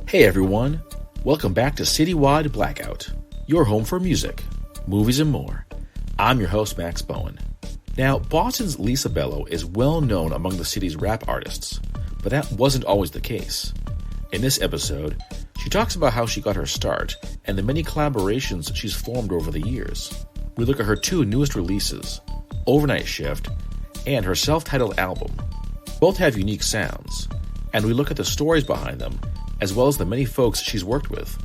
Hey everyone, welcome back to Citywide Blackout, your home for music, movies, and more. I'm your host, Max Bowen. Now, Boston's Lisa Bello is well known among the city's rap artists, but that wasn't always the case. In this episode, she talks about how she got her start and the many collaborations she's formed over the years. We look at her two newest releases, Overnight Shift and her self-titled album. Both have unique sounds, and we look at the stories behind them, as well as the many folks she's worked with.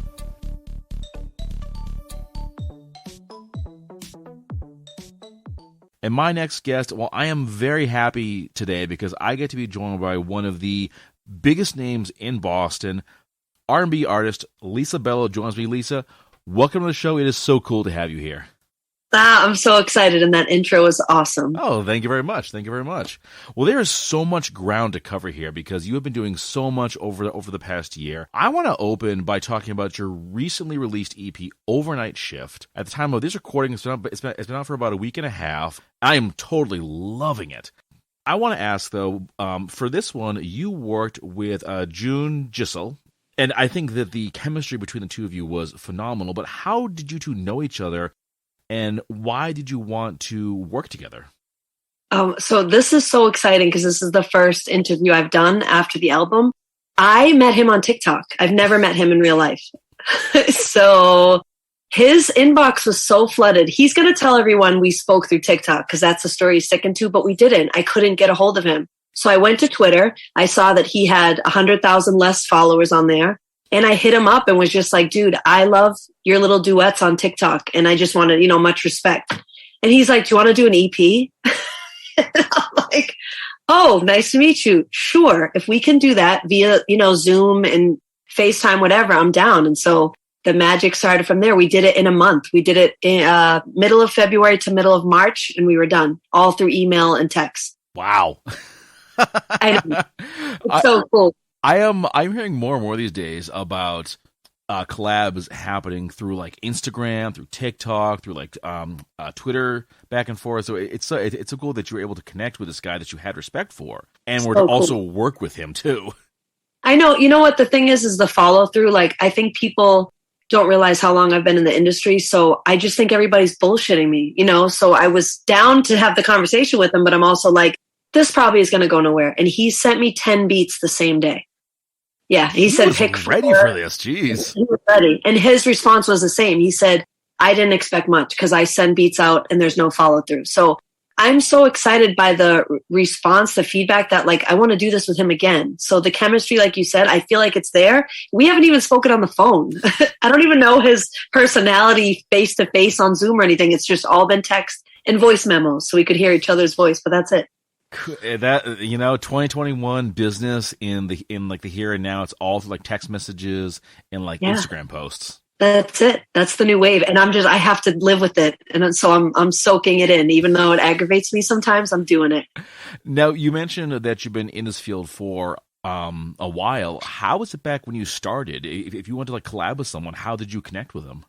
And my next guest, well, I am very happy today because I get to be joined by one of the biggest names in Boston, R&B artist Lisa Bello joins me. Lisa, welcome to the show. It is so cool to have you here. I'm so excited, and that intro was awesome. Oh, thank you very much. Thank you very much. Well, there is so much ground to cover here because you have been doing so much over the past year. I want to open by talking about your recently released EP, Overnight Shift. At the time of this recording, it's been out for about a week and a half. I am totally loving it. I want to ask, though, for this one, you worked with June Jissle, and I think that the chemistry between the two of you was phenomenal, but how did you two know each other? And why did you want to work together? So this is so exciting because this is the first interview I've done after the album. I met him on TikTok. I've never met him in real life. So his inbox was so flooded. He's going to tell everyone we spoke through TikTok because that's the story he's sticking to, but we didn't. I couldn't get a hold of him. So I went to Twitter. I saw that he had 100,000 less followers on there. And I hit him up and was just like, dude, I love your little duets on TikTok. And I just wanted, much respect. And he's like, do you want to do an EP? And I'm like, oh, nice to meet you. Sure. If we can do that via, Zoom and FaceTime, whatever, I'm down. And so the magic started from there. We did it in a month. We did it in middle of February to middle of March. And we were done all through email and text. Wow. It's so cool. I'm hearing more and more these days about collabs happening through like Instagram, through TikTok, through like Twitter, back and forth. So it's so cool that you were able to connect with this guy that you had respect for, and were to also work with him too. I know. You know what the thing is the follow through. Like I think people don't realize how long I've been in the industry, so I just think everybody's bullshitting me. So I was down to have the conversation with him, but I'm also like, this probably is going to go nowhere. And he sent me 10 beats the same day. Yeah, he said, pick ready for this. Jeez. He was ready. And his response was the same. He said, I didn't expect much because I send beats out and there's no follow through. So I'm so excited by the response, the feedback that like, I want to do this with him again. So the chemistry, like you said, I feel like it's there. We haven't even spoken on the phone. I don't even know his personality face to face on Zoom or anything. It's just all been text and voice memos. So we could hear each other's voice, but that's it. That 2021 business in the here and now, it's all through like text messages and like Instagram posts. That's it. That's the new wave, and I have to live with it, and so I'm soaking it in, even though it aggravates me sometimes. I'm doing it. Now, you mentioned that you've been in this field for a while. How was it back when you started? If you wanted to like collab with someone, how did you connect with them?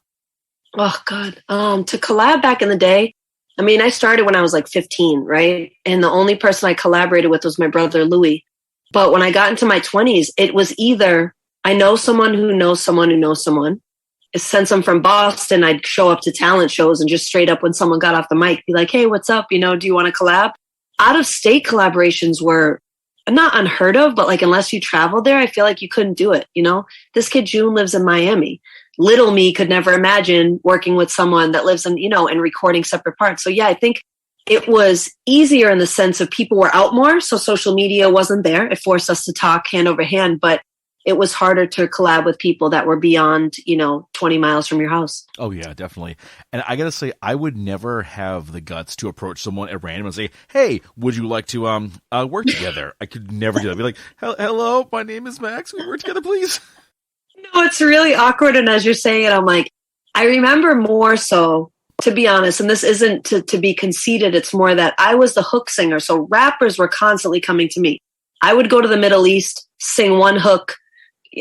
Oh God, to collab back in the day. I mean, I started when I was like 15, right? And the only person I collaborated with was my brother, Louis. But when I got into my 20s, it was either I know someone who knows someone who knows someone. Since I'm from Boston, I'd show up to talent shows and just straight up when someone got off the mic, be like, hey, what's up? Do you want to collab? Out of state collaborations were not unheard of, but like unless you traveled there, I feel like you couldn't do it. This kid June lives in Miami. Little me could never imagine working with someone that lives in, and recording separate parts. So yeah, I think it was easier in the sense of people were out more. So social media wasn't there. It forced us to talk hand over hand, but it was harder to collab with people that were beyond, 20 miles from your house. Oh yeah, definitely. And I got to say, I would never have the guts to approach someone at random and say, hey, would you like to work together? I could never do that. I'd be like, hello, my name is Max. Can we work together, please? No, it's really awkward. And as you're saying it, I'm like, I remember more so, to be honest, and this isn't to be conceited. It's more that I was the hook singer. So rappers were constantly coming to me. I would go to the Middle East, sing one hook.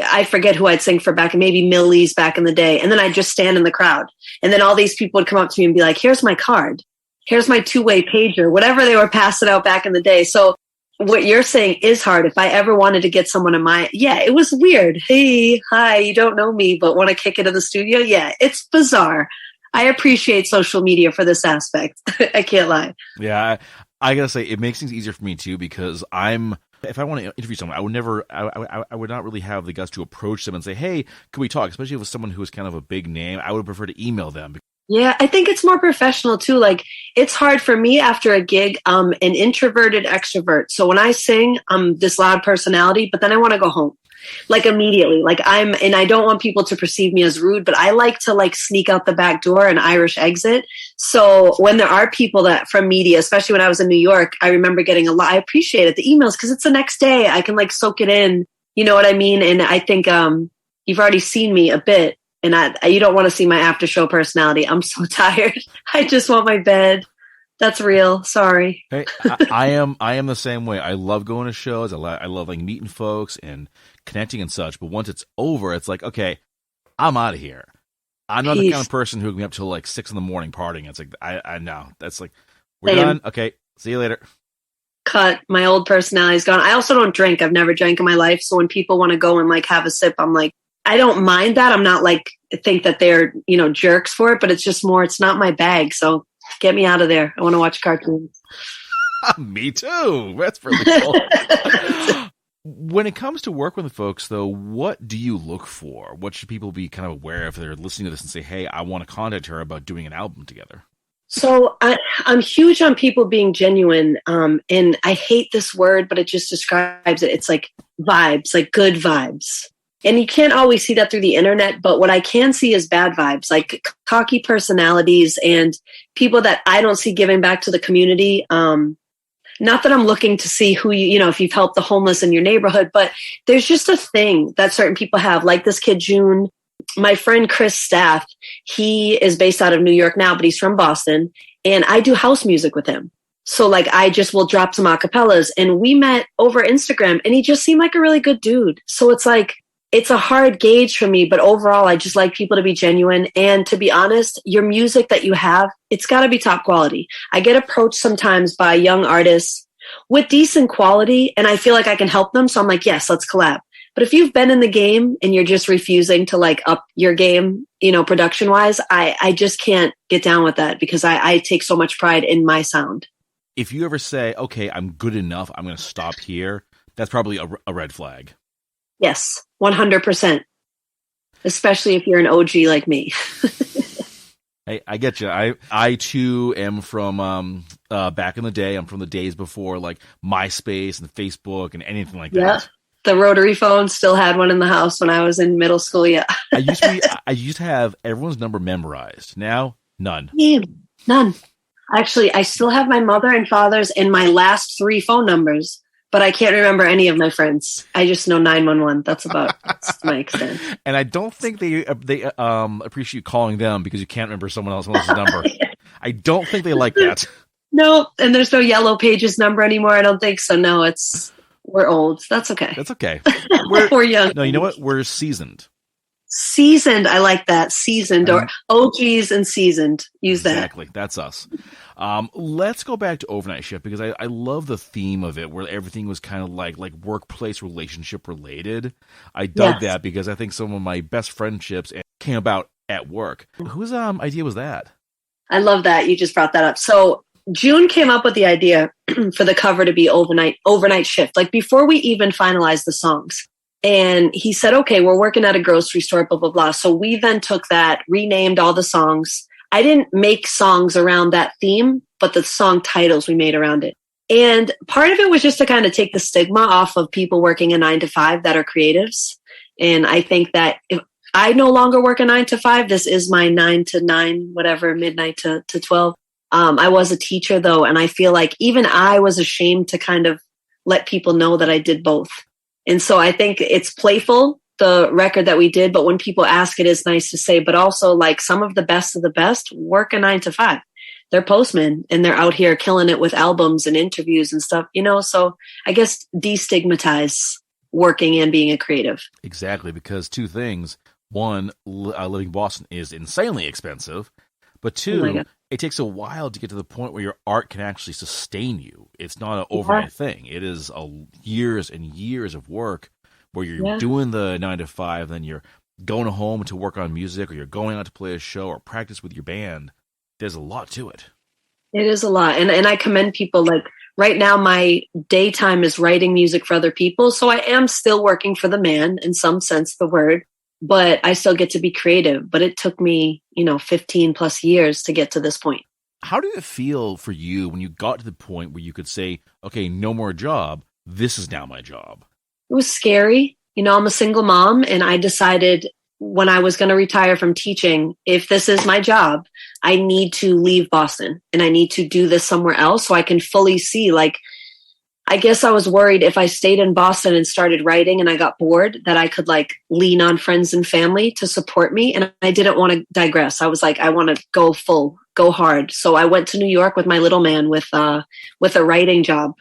I forget who I'd sing for back, maybe Millie's back in the day. And then I'd just stand in the crowd. And then all these people would come up to me and be like, here's my card. Here's my two-way pager, whatever they were passing out back in the day. So what you're saying is hard. If I ever wanted to get someone it was weird. Hey, hi, you don't know me, but want to kick it in the studio? Yeah, it's bizarre. I appreciate social media for this aspect. I can't lie. Yeah, I gotta say, it makes things easier for me too, because if I want to interview someone, I would not really have the guts to approach them and say, hey, can we talk? Especially if it's someone who is kind of a big name, I would prefer to email them. Yeah, I think it's more professional too. Like, it's hard for me after a gig. I'm an introverted extrovert. So when I sing, I'm this loud personality, but then I want to go home. Like immediately. And I don't want people to perceive me as rude, but I like to like sneak out the back door and Irish exit. So when there are people that from media, especially when I was in New York, I remember getting a lot. I appreciated the emails because it's the next day. I can like soak it in. You know what I mean? And I think you've already seen me a bit. And you don't want to see my after show personality. I'm so tired. I just want my bed. That's real. Sorry. Hey, I am the same way. I love going to shows. I love like meeting folks and connecting and such. But once it's over, it's like, okay, I'm out of here. I'm not the kind of person who can be up till like 6 a.m. partying. It's like, I know. That's like, we're done. Okay, see you later. Cut. My old personality is gone. I also don't drink. I've never drank in my life. So when people want to go and like have a sip, I'm like, I don't mind that. I'm not like think that they're, jerks for it, but it's just more, it's not my bag. So get me out of there. I want to watch cartoons. Me too. That's really cool. When it comes to working with folks, though, what do you look for? What should people be kind of aware of if they're listening to this and say, hey, I want to contact her about doing an album together? So I'm huge on people being genuine. And I hate this word, but it just describes it. It's like vibes, like good vibes. And you can't always see that through the internet, but what I can see is bad vibes, like cocky personalities and people that I don't see giving back to the community. Not that I'm looking to see who if you've helped the homeless in your neighborhood, but there's just a thing that certain people have, like this kid, June. My friend Chris Staff, he is based out of New York now, but he's from Boston, and I do house music with him. So like I just will drop some acapellas, and we met over Instagram, and he just seemed like a really good dude. So it's like, it's a hard gauge for me, but overall, I just like people to be genuine. And to be honest, your music that you have, it's got to be top quality. I get approached sometimes by young artists with decent quality, and I feel like I can help them. So I'm like, yes, let's collab. But if you've been in the game and you're just refusing to like up your game, production wise, I just can't get down with that because I take so much pride in my sound. If you ever say, okay, I'm good enough, I'm going to stop here, that's probably a red flag. Yes, 100%. Especially if you're an OG like me. Hey, I get you. I too am from back in the day. I'm from the days before like MySpace and Facebook and anything like that. Yeah. The rotary phone, still had one in the house when I was in middle school. Yeah. I used to have everyone's number memorized. Now, none. Yeah, none. Actually, I still have my mother and father's and my last 3 phone numbers. But I can't remember any of my friends. I just know 911. That's my extent. And I don't think they appreciate calling them because you can't remember someone else's number. I don't think they like that. No, and there's no Yellow Pages number anymore. I don't think so. No, we're old. That's okay. That's okay. We're young. No, you know what? We're seasoned. Seasoned. I like that. Seasoned or OGs and seasoned. Use that. Exactly. That's us. Let's go back to Overnight Shift because I love the theme of it where everything was kind of like workplace relationship related. I dug that because I think some of my best friendships came about at work. Whose idea was that? I love that. You just brought that up. So June came up with the idea for the cover to be Overnight Shift, like before we even finalized the songs. And he said, okay, we're working at a grocery store, blah, blah, blah. So we then took that, renamed all the songs. I didn't make songs around that theme, but the song titles we made around it. And part of it was just to kind of take the stigma off of people working a 9 to 5 that are creatives. And I think that if I no longer work a 9 to 5, this is my 9 to 9, whatever, midnight to 12. I was a teacher though. And I feel like even I was ashamed to kind of let people know that I did both. And so I think it's playful, the record that we did. But when people ask, it is nice to say, but also like some of the best work a 9 to 5. They're postmen and they're out here killing it with albums and interviews and stuff, so I guess destigmatize working and being a creative. Exactly. Because 2 things. One, living in Boston is insanely expensive. But Oh my two, God. it takes a while to get to the point where your art can actually sustain you. It's not an overnight thing. It is years and years of work where you're doing the 9 to 5, then you're going home to work on music, or you're going out to play a show or practice with your band. There's a lot to it. It is a lot. And I commend people. Like right now, my daytime is writing music for other people. So I am still working for the man in some sense, the word, but I still get to be creative. But it took me, 15 plus years to get to this point. How did it feel for you when you got to the point where you could say, okay, no more job. This is now my job? It was scary. I'm a single mom, and I decided when I was going to retire from teaching, if this is my job, I need to leave Boston and I need to do this somewhere else so I can fully see. Like, I guess I was worried if I stayed in Boston and started writing and I got bored, that I could like lean on friends and family to support me. And I didn't want to digress. I was like, I want to go full, go hard. So I went to New York with my little man with a writing job.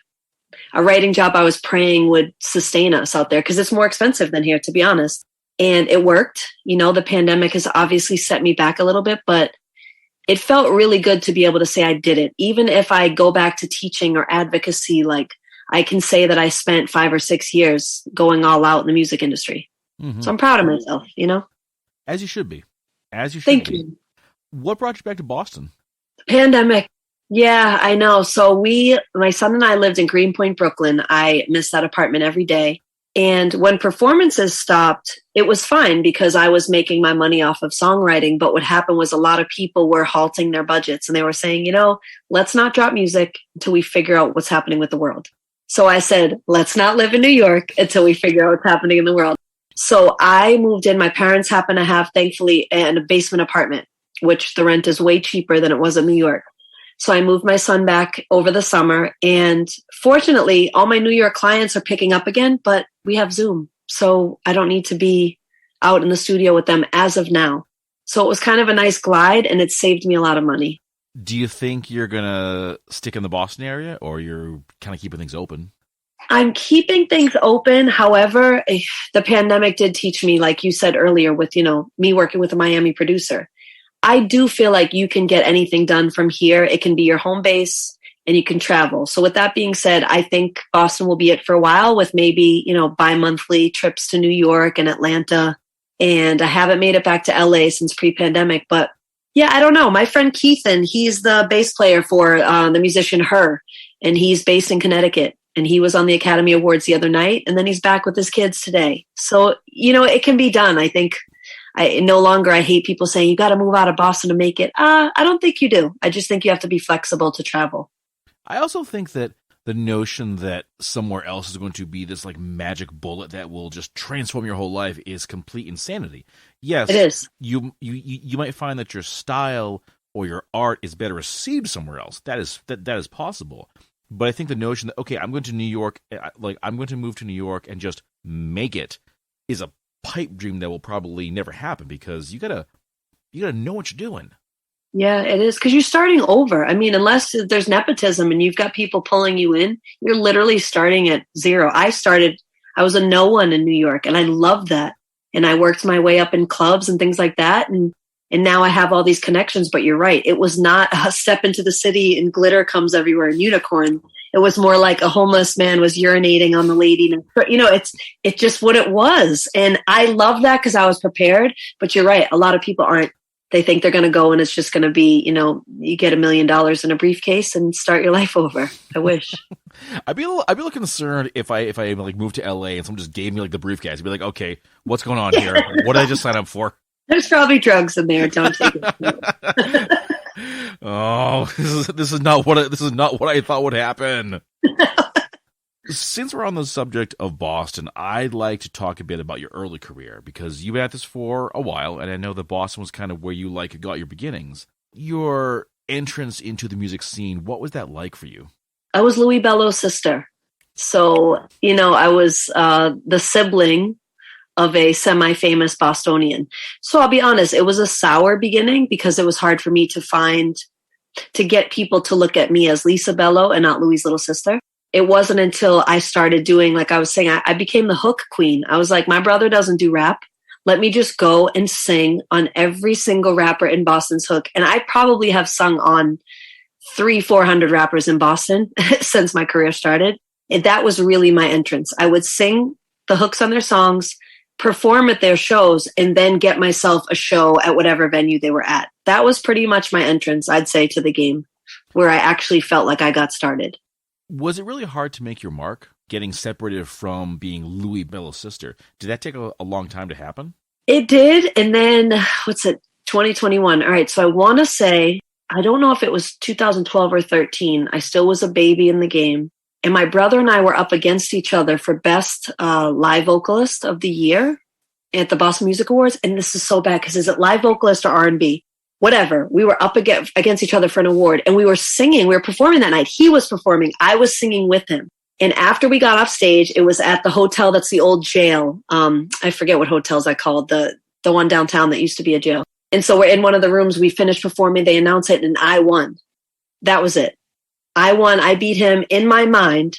A writing job I was praying would sustain us out there because it's more expensive than here, to be honest. And it worked. The pandemic has obviously set me back a little bit, but it felt really good to be able to say I did it. Even if I go back to teaching or advocacy, like I can say that I spent 5 or 6 years going all out in the music industry. Mm-hmm. So I'm proud of myself, As you should be. Thank you. What brought you back to Boston? The pandemic. Yeah, I know. So my son and I lived in Greenpoint, Brooklyn. I missed that apartment every day. And when performances stopped, it was fine because I was making my money off of songwriting. But what happened was a lot of people were halting their budgets and they were saying, let's not drop music until we figure out what's happening with the world. So I said, let's not live in New York until we figure out what's happening in the world. So I moved in. My parents happen to have, thankfully, a basement apartment, which the rent is way cheaper than it was in New York. So I moved my son back over the summer, and fortunately, all my New York clients are picking up again, but we have Zoom. So I don't need to be out in the studio with them as of now. So it was kind of a nice glide, and it saved me a lot of money. Do you think you're going to stick in the Boston area, or you're kind of keeping things open? I'm keeping things open. However, the pandemic did teach me, like you said earlier, with, me working with a Miami producer. I do feel like you can get anything done from here. It can be your home base and you can travel. So with that being said, I think Boston will be it for a while with maybe, bi-monthly trips to New York and Atlanta. And I haven't made it back to LA since pre-pandemic, but yeah, I don't know. My friend Keithan, he's the bass player for the musician Her, and he's based in Connecticut. And he was on the Academy Awards the other night, and then he's back with his kids today. So, it can be done. I think I hate people saying you got to move out of Boston to make it. I don't think you do. I just think you have to be flexible to travel. I also think that the notion that somewhere else is going to be this like magic bullet that will just transform your whole life is complete insanity. Yes, it is. You might find that your style or your art is better received somewhere else. That is possible. But I think the notion that, okay, I'm going to New York, I'm going to move to New York and just make it is a pipe dream that will probably never happen because you gotta know what you're doing. Yeah, it is, because you're starting over. I mean, unless there's nepotism and you've got people pulling you in, you're literally starting at zero. I was a no one in New York, and I loved that. And I worked my way up in clubs and things like that. And now I have all these connections, but you're right. It was not a step into the city and glitter comes everywhere and unicorn. It was more like a homeless man was urinating on the lady. It's just what it was. And I love that because I was prepared. But you're right. A lot of people aren't. They think they're going to go and it's just going to be, you get $1 million in a briefcase and start your life over. I wish. I'd be a little concerned if I like moved to LA and someone just gave me like the briefcase. I'd be like, okay, what's going on here? What did I just sign up for? There's probably drugs in there. Don't take it. Oh, this is not what I thought would happen. Since we're on the subject of Boston, I'd like to talk a bit about your early career because you've been at this for a while, and I know that Boston was kind of where you got your beginnings. Your entrance into the music scene, what was that like for you? I was Louis Bello's sister. So, I was the sibling of a semi-famous Bostonian. So I'll be honest, it was a sour beginning because it was hard for me to get people to look at me as Lisa Bello and not Louis' little sister. It wasn't until I started doing, like I was saying, I became the hook queen. I was like, my brother doesn't do rap. let me just go and sing on every single rapper in Boston's hook. And I probably have sung on 400 rappers in Boston since my career started. And that was really my entrance. I would sing the hooks on their songs, perform at their shows, and then get myself a show at whatever venue they were at. That was pretty much my entrance, I'd say, to the game, where I actually felt like I got started. Was it really hard to make your mark, getting separated from being Louis Bello's sister? Did that take a long time to happen? It did. And then, 2021. All right. So I want to say, I don't know if it was 2012 or 13. I still was a baby in the game. And my brother and I were up against each other for Best Live Vocalist of the Year at the Boston Music Awards. And this is so bad because is it live vocalist or R&B? Whatever. We were up against each other for an award, and we were singing. We were performing that night. He was performing. I was singing with him. And after we got off stage, it was at the hotel that's the old jail. I forget what hotels I called, the one downtown that used to be a jail. And so we're in one of the rooms. We finished performing. They announced it, and I won. That was it. I won. I beat him in my mind.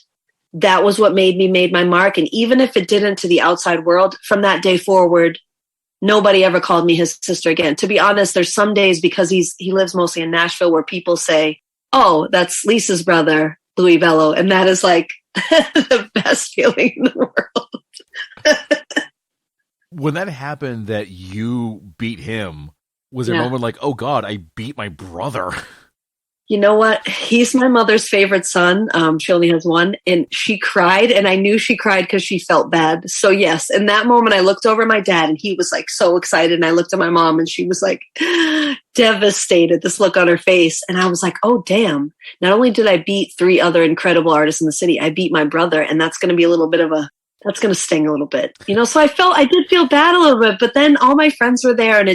That was what made my mark. And even if it didn't to the outside world, from that day forward, nobody ever called me his sister again. To be honest, there's some days, because he lives mostly in Nashville, where people say, oh, that's Lisa's brother, Louis Bello. And that is like the best feeling in the world. When that happened, that you beat him, was there a moment like, oh God, I beat my brother? You know what? He's my mother's favorite son. She only has one, and she cried, and I knew she cried because she felt bad. So yes, in that moment, I looked over at my dad, and he was like so excited, and I looked at my mom, and she was like devastated, this look on her face. And I was like, oh damn, not only did I beat 3 other incredible artists in the city, I beat my brother, and that's going to be a little bit of that's going to sting a little bit, so I did feel bad a little bit, but then all my friends were there, and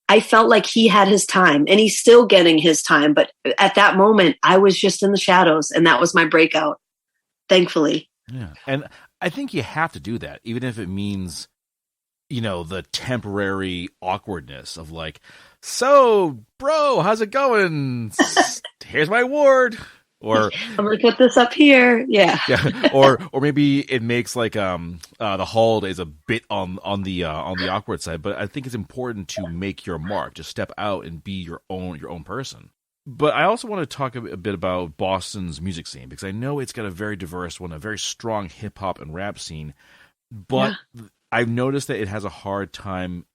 I felt like he had his time, and he's still getting his time. But at that moment, I was just in the shadows, and that was my breakout, thankfully. Yeah. And I think you have to do that, even if it means, the temporary awkwardness of like, so, bro, how's it going? Here's my award. Or I'm going to put this up here. Yeah. Yeah. Or maybe it makes like the holidays a bit on the awkward side, but I think it's important to make your mark, to step out and be your own person. But I also want to talk a bit about Boston's music scene, because I know it's got a very diverse one, a very strong hip hop and rap scene, but I've noticed that it has a hard time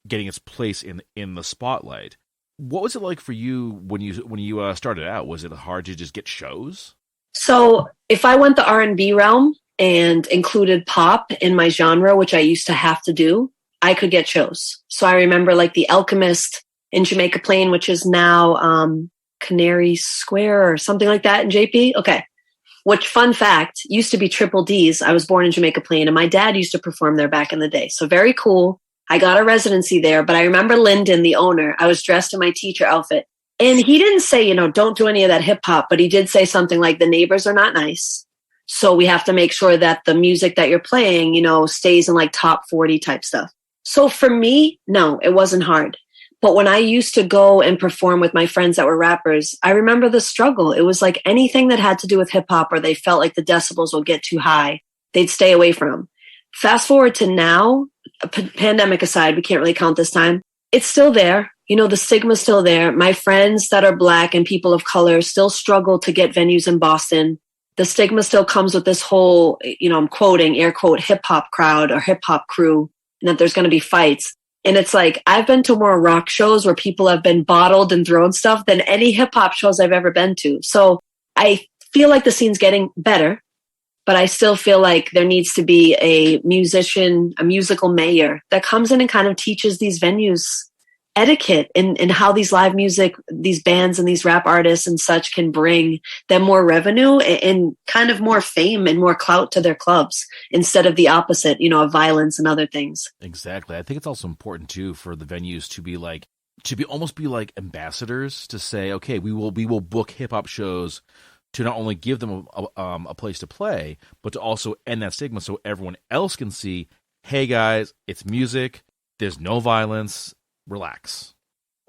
getting its place in the spotlight. What was it like for you when you started out? Was it hard to just get shows? So if I went the R&B realm and included pop in my genre, which I used to have to do, I could get shows. So I remember like the Alchemist in Jamaica Plain, which is now Canary Square or something like that in JP. Okay. Which, fun fact, used to be Triple D's. I was born in Jamaica Plain, and my dad used to perform there back in the day. So very cool. I got a residency there, but I remember Lyndon, the owner, I was dressed in my teacher outfit, and he didn't say, don't do any of that hip hop, but he did say something like, the neighbors are not nice. So we have to make sure that the music that you're playing, stays in like top 40 type stuff. So for me, no, it wasn't hard. But when I used to go and perform with my friends that were rappers, I remember the struggle. It was like anything that had to do with hip hop, or they felt like the decibels will get too high, they'd stay away from. Fast forward to now, pandemic aside, we can't really count this time. It's still there. The stigma's still there. My friends that are Black and people of color still struggle to get venues in Boston. The stigma still comes with this whole, I'm quoting, air quote, hip hop crowd or hip hop crew, and that there's going to be fights. And it's like, I've been to more rock shows where people have been bottled and thrown stuff than any hip hop shows I've ever been to. So I feel like the scene's getting better. But I still feel like there needs to be a musician, a musical mayor that comes in and kind of teaches these venues etiquette and how these live music, these bands and these rap artists and such can bring them more revenue and kind of more fame and more clout to their clubs instead of the opposite, of violence and other things. Exactly. I think it's also important too for the venues to be almost like ambassadors, to say, okay, we will book hip hop shows to not only give them a place to play, but to also end that stigma so everyone else can see, hey guys, it's music, there's no violence, relax.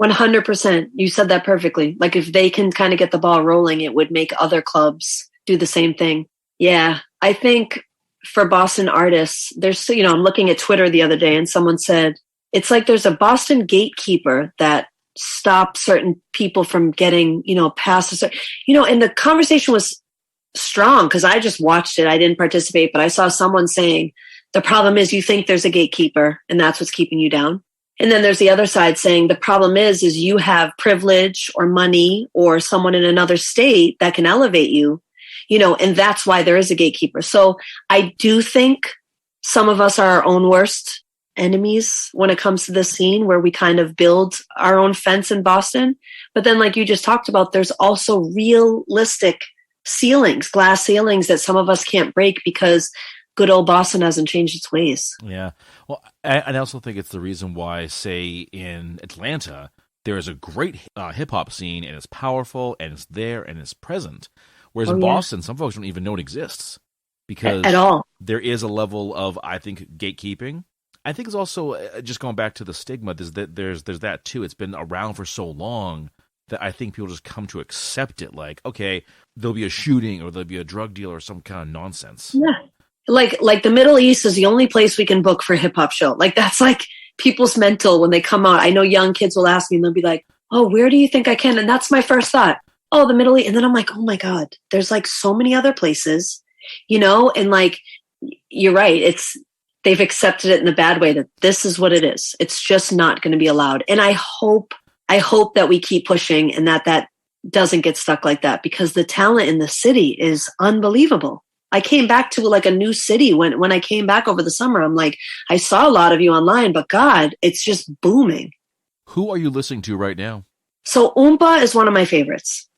100%. You said that perfectly. Like if they can kind of get the ball rolling, it would make other clubs do the same thing. Yeah, I think for Boston artists, there's, I'm looking at Twitter the other day and someone said, it's like there's a Boston gatekeeper that stops certain people from getting, past a certain, and the conversation was strong because I just watched it. I didn't participate, but I saw someone saying the problem is you think there's a gatekeeper and that's what's keeping you down. And then there's the other side saying the problem is you have privilege or money or someone in another state that can elevate you, and that's why there is a gatekeeper. So I do think some of us are our own worst enemies when it comes to this scene where we kind of build our own fence in Boston. But then like you just talked about, there's also realistic ceilings, glass ceilings that some of us can't break because good old Boston hasn't changed its ways. Yeah. Well, I also think it's the reason why, say, in Atlanta, there is a great hip-hop scene, and it's powerful, and it's there, and it's present. Whereas in Boston, some folks don't even know it exists. Because at all. There is a level of, I think, gatekeeping. I think it's also, just going back to the stigma, there's that too. It's been around for so long that I think people just come to accept it. Like, okay, there'll be a shooting or there'll be a drug deal or some kind of nonsense. Yeah. Like the Middle East is the only place we can book for a hip hop show. Like that's like people's mental when they come out. I know young kids will ask me and they'll be like, oh, where do you think I can? And that's my first thought. Oh, the Middle East. And then I'm like, oh my God, there's like so many other places, and like, you're right. They've accepted it in a bad way that this is what it is. It's just not going to be allowed. And I hope that we keep pushing and that doesn't get stuck like that because the talent in the city is unbelievable. I came back to like a new city when I came back over the summer. I'm like, I saw a lot of you online, but God, it's just booming. Who are you listening to right now? So Oompa is one of my favorites.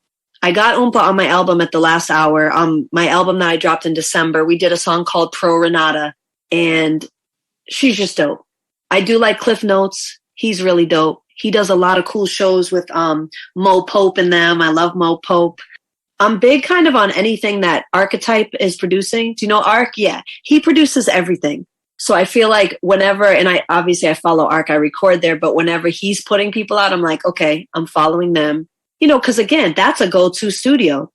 I got Oompa on my album at the last hour. My album that I dropped in December, we did a song called Pro Renata, and she's just dope. I do like Cliff Notes. He's really dope. He does a lot of cool shows with Mo Pope in them. I love Mo Pope. I'm big kind of on anything that Archetype is producing. Do you know Arc? Yeah. He produces everything. So I feel like whenever, and I follow Arc, I record there, but whenever he's putting people out, I'm like, okay, I'm following them. Because again, that's a go-to studio.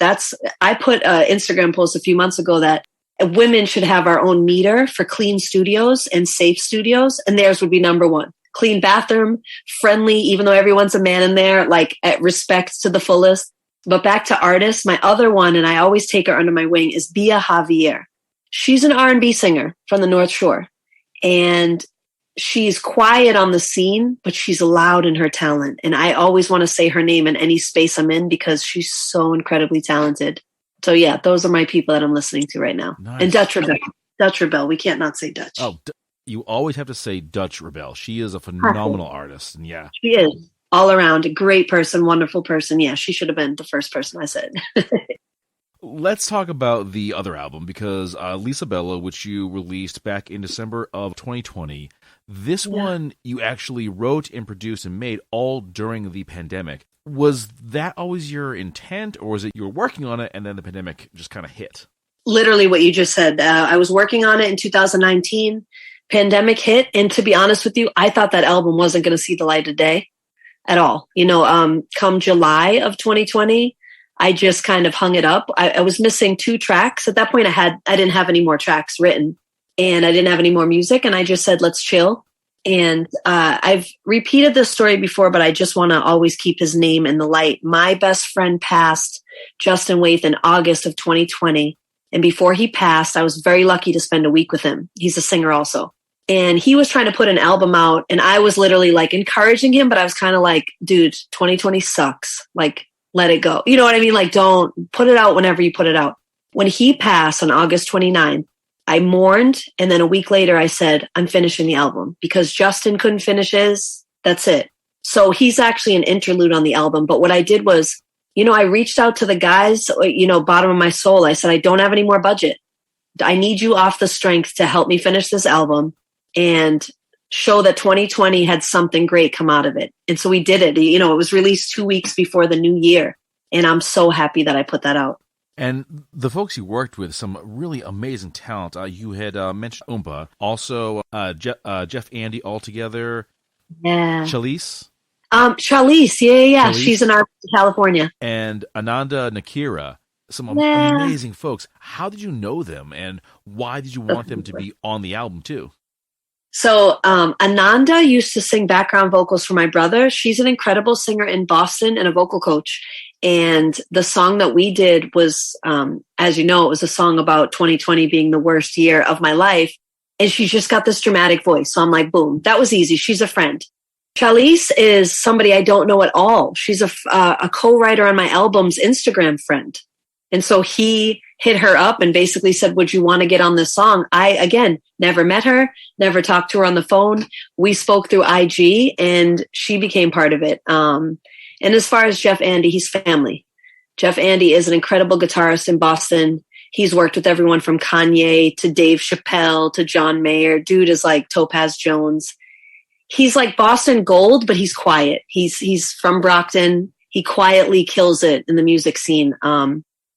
I put an Instagram post a few months ago that women should have our own meter for clean studios and safe studios, and theirs would be number one. Clean bathroom, friendly, even though everyone's a man in there, like at respect to the fullest. But back to artists, my other one, and I always take her under my wing, is Bia Javier. She's an R&B singer from the North Shore. And she's quiet on the scene, but she's loud in her talent. And I always want to say her name in any space I'm in because she's so incredibly talented. So yeah, those are my people that I'm listening to right now. Nice. And Dutch Rebel. Dutch Rebel. We can't not say Dutch. Oh, you always have to say Dutch Rebel. She is a phenomenal artist. And yeah. She is. All around, a great person, wonderful person. Yeah, she should have been the first person I said. Let's talk about the other album because Lisa Bello, which you released back in December of 2020, this one you actually wrote and produced and made all during the pandemic. Was that always your intent, or was it you were working on it and then the pandemic just kind of hit? Literally what you just said. I was working on it in 2019. Pandemic hit, and to be honest with you, I thought that album wasn't going to see the light of day at all. Come July of 2020, I just kind of hung it up. I was missing 2 tracks. At that point, I didn't have any more tracks written and I didn't have any more music. And I just said, let's chill. And I've repeated this story before, but I just want to always keep his name in the light. My best friend passed, Justin Waith, in August of 2020. And before he passed, I was very lucky to spend a week with him. He's a singer also. And he was trying to put an album out, and I was literally like encouraging him, but I was kind of like, dude, 2020 sucks. Like, let it go. You know what I mean? Like, don't put it out whenever you put it out. When he passed on August 29th, I mourned. And then a week later, I said, I'm finishing the album because Justin couldn't finish his. That's it. So he's actually an interlude on the album. But what I did was, I reached out to the guys, bottom of my soul. I said, I don't have any more budget. I need you off the strength to help me finish this album and show that 2020 had something great come out of it. And so we did it. It was released 2 weeks before the new year. And I'm so happy that I put that out. And the folks you worked with, some really amazing talent. You had mentioned Oompa, also Jeffandy AllTogether. Yeah. Chalease. Chalease. Yeah. Chalease. She's an artist in California. And Ananda Nakira. some Yeah. amazing folks. How did you know them, and why did you want them to be on the album too? So Ananda used to sing background vocals for my brother. She's an incredible singer in Boston and a vocal coach. And the song that we did was, as you know, it was a song about 2020 being the worst year of my life. And she's just got this dramatic voice. So I'm like, boom, that was easy. She's a friend. Chalease is somebody I don't know at all. She's a co-writer on my album's Instagram friend. And so he hit her up and basically said, would you want to get on this song? I, again, never met her, never talked to her on the phone. We spoke through IG and she became part of it. And as far as Jeffandy, he's family. Jeffandy is an incredible guitarist in Boston. He's worked with everyone from Kanye to Dave Chappelle to John Mayer. Dude is like Topaz Jones. He's like Boston Gold, but he's quiet. He's from Brockton. He quietly kills it in the music scene.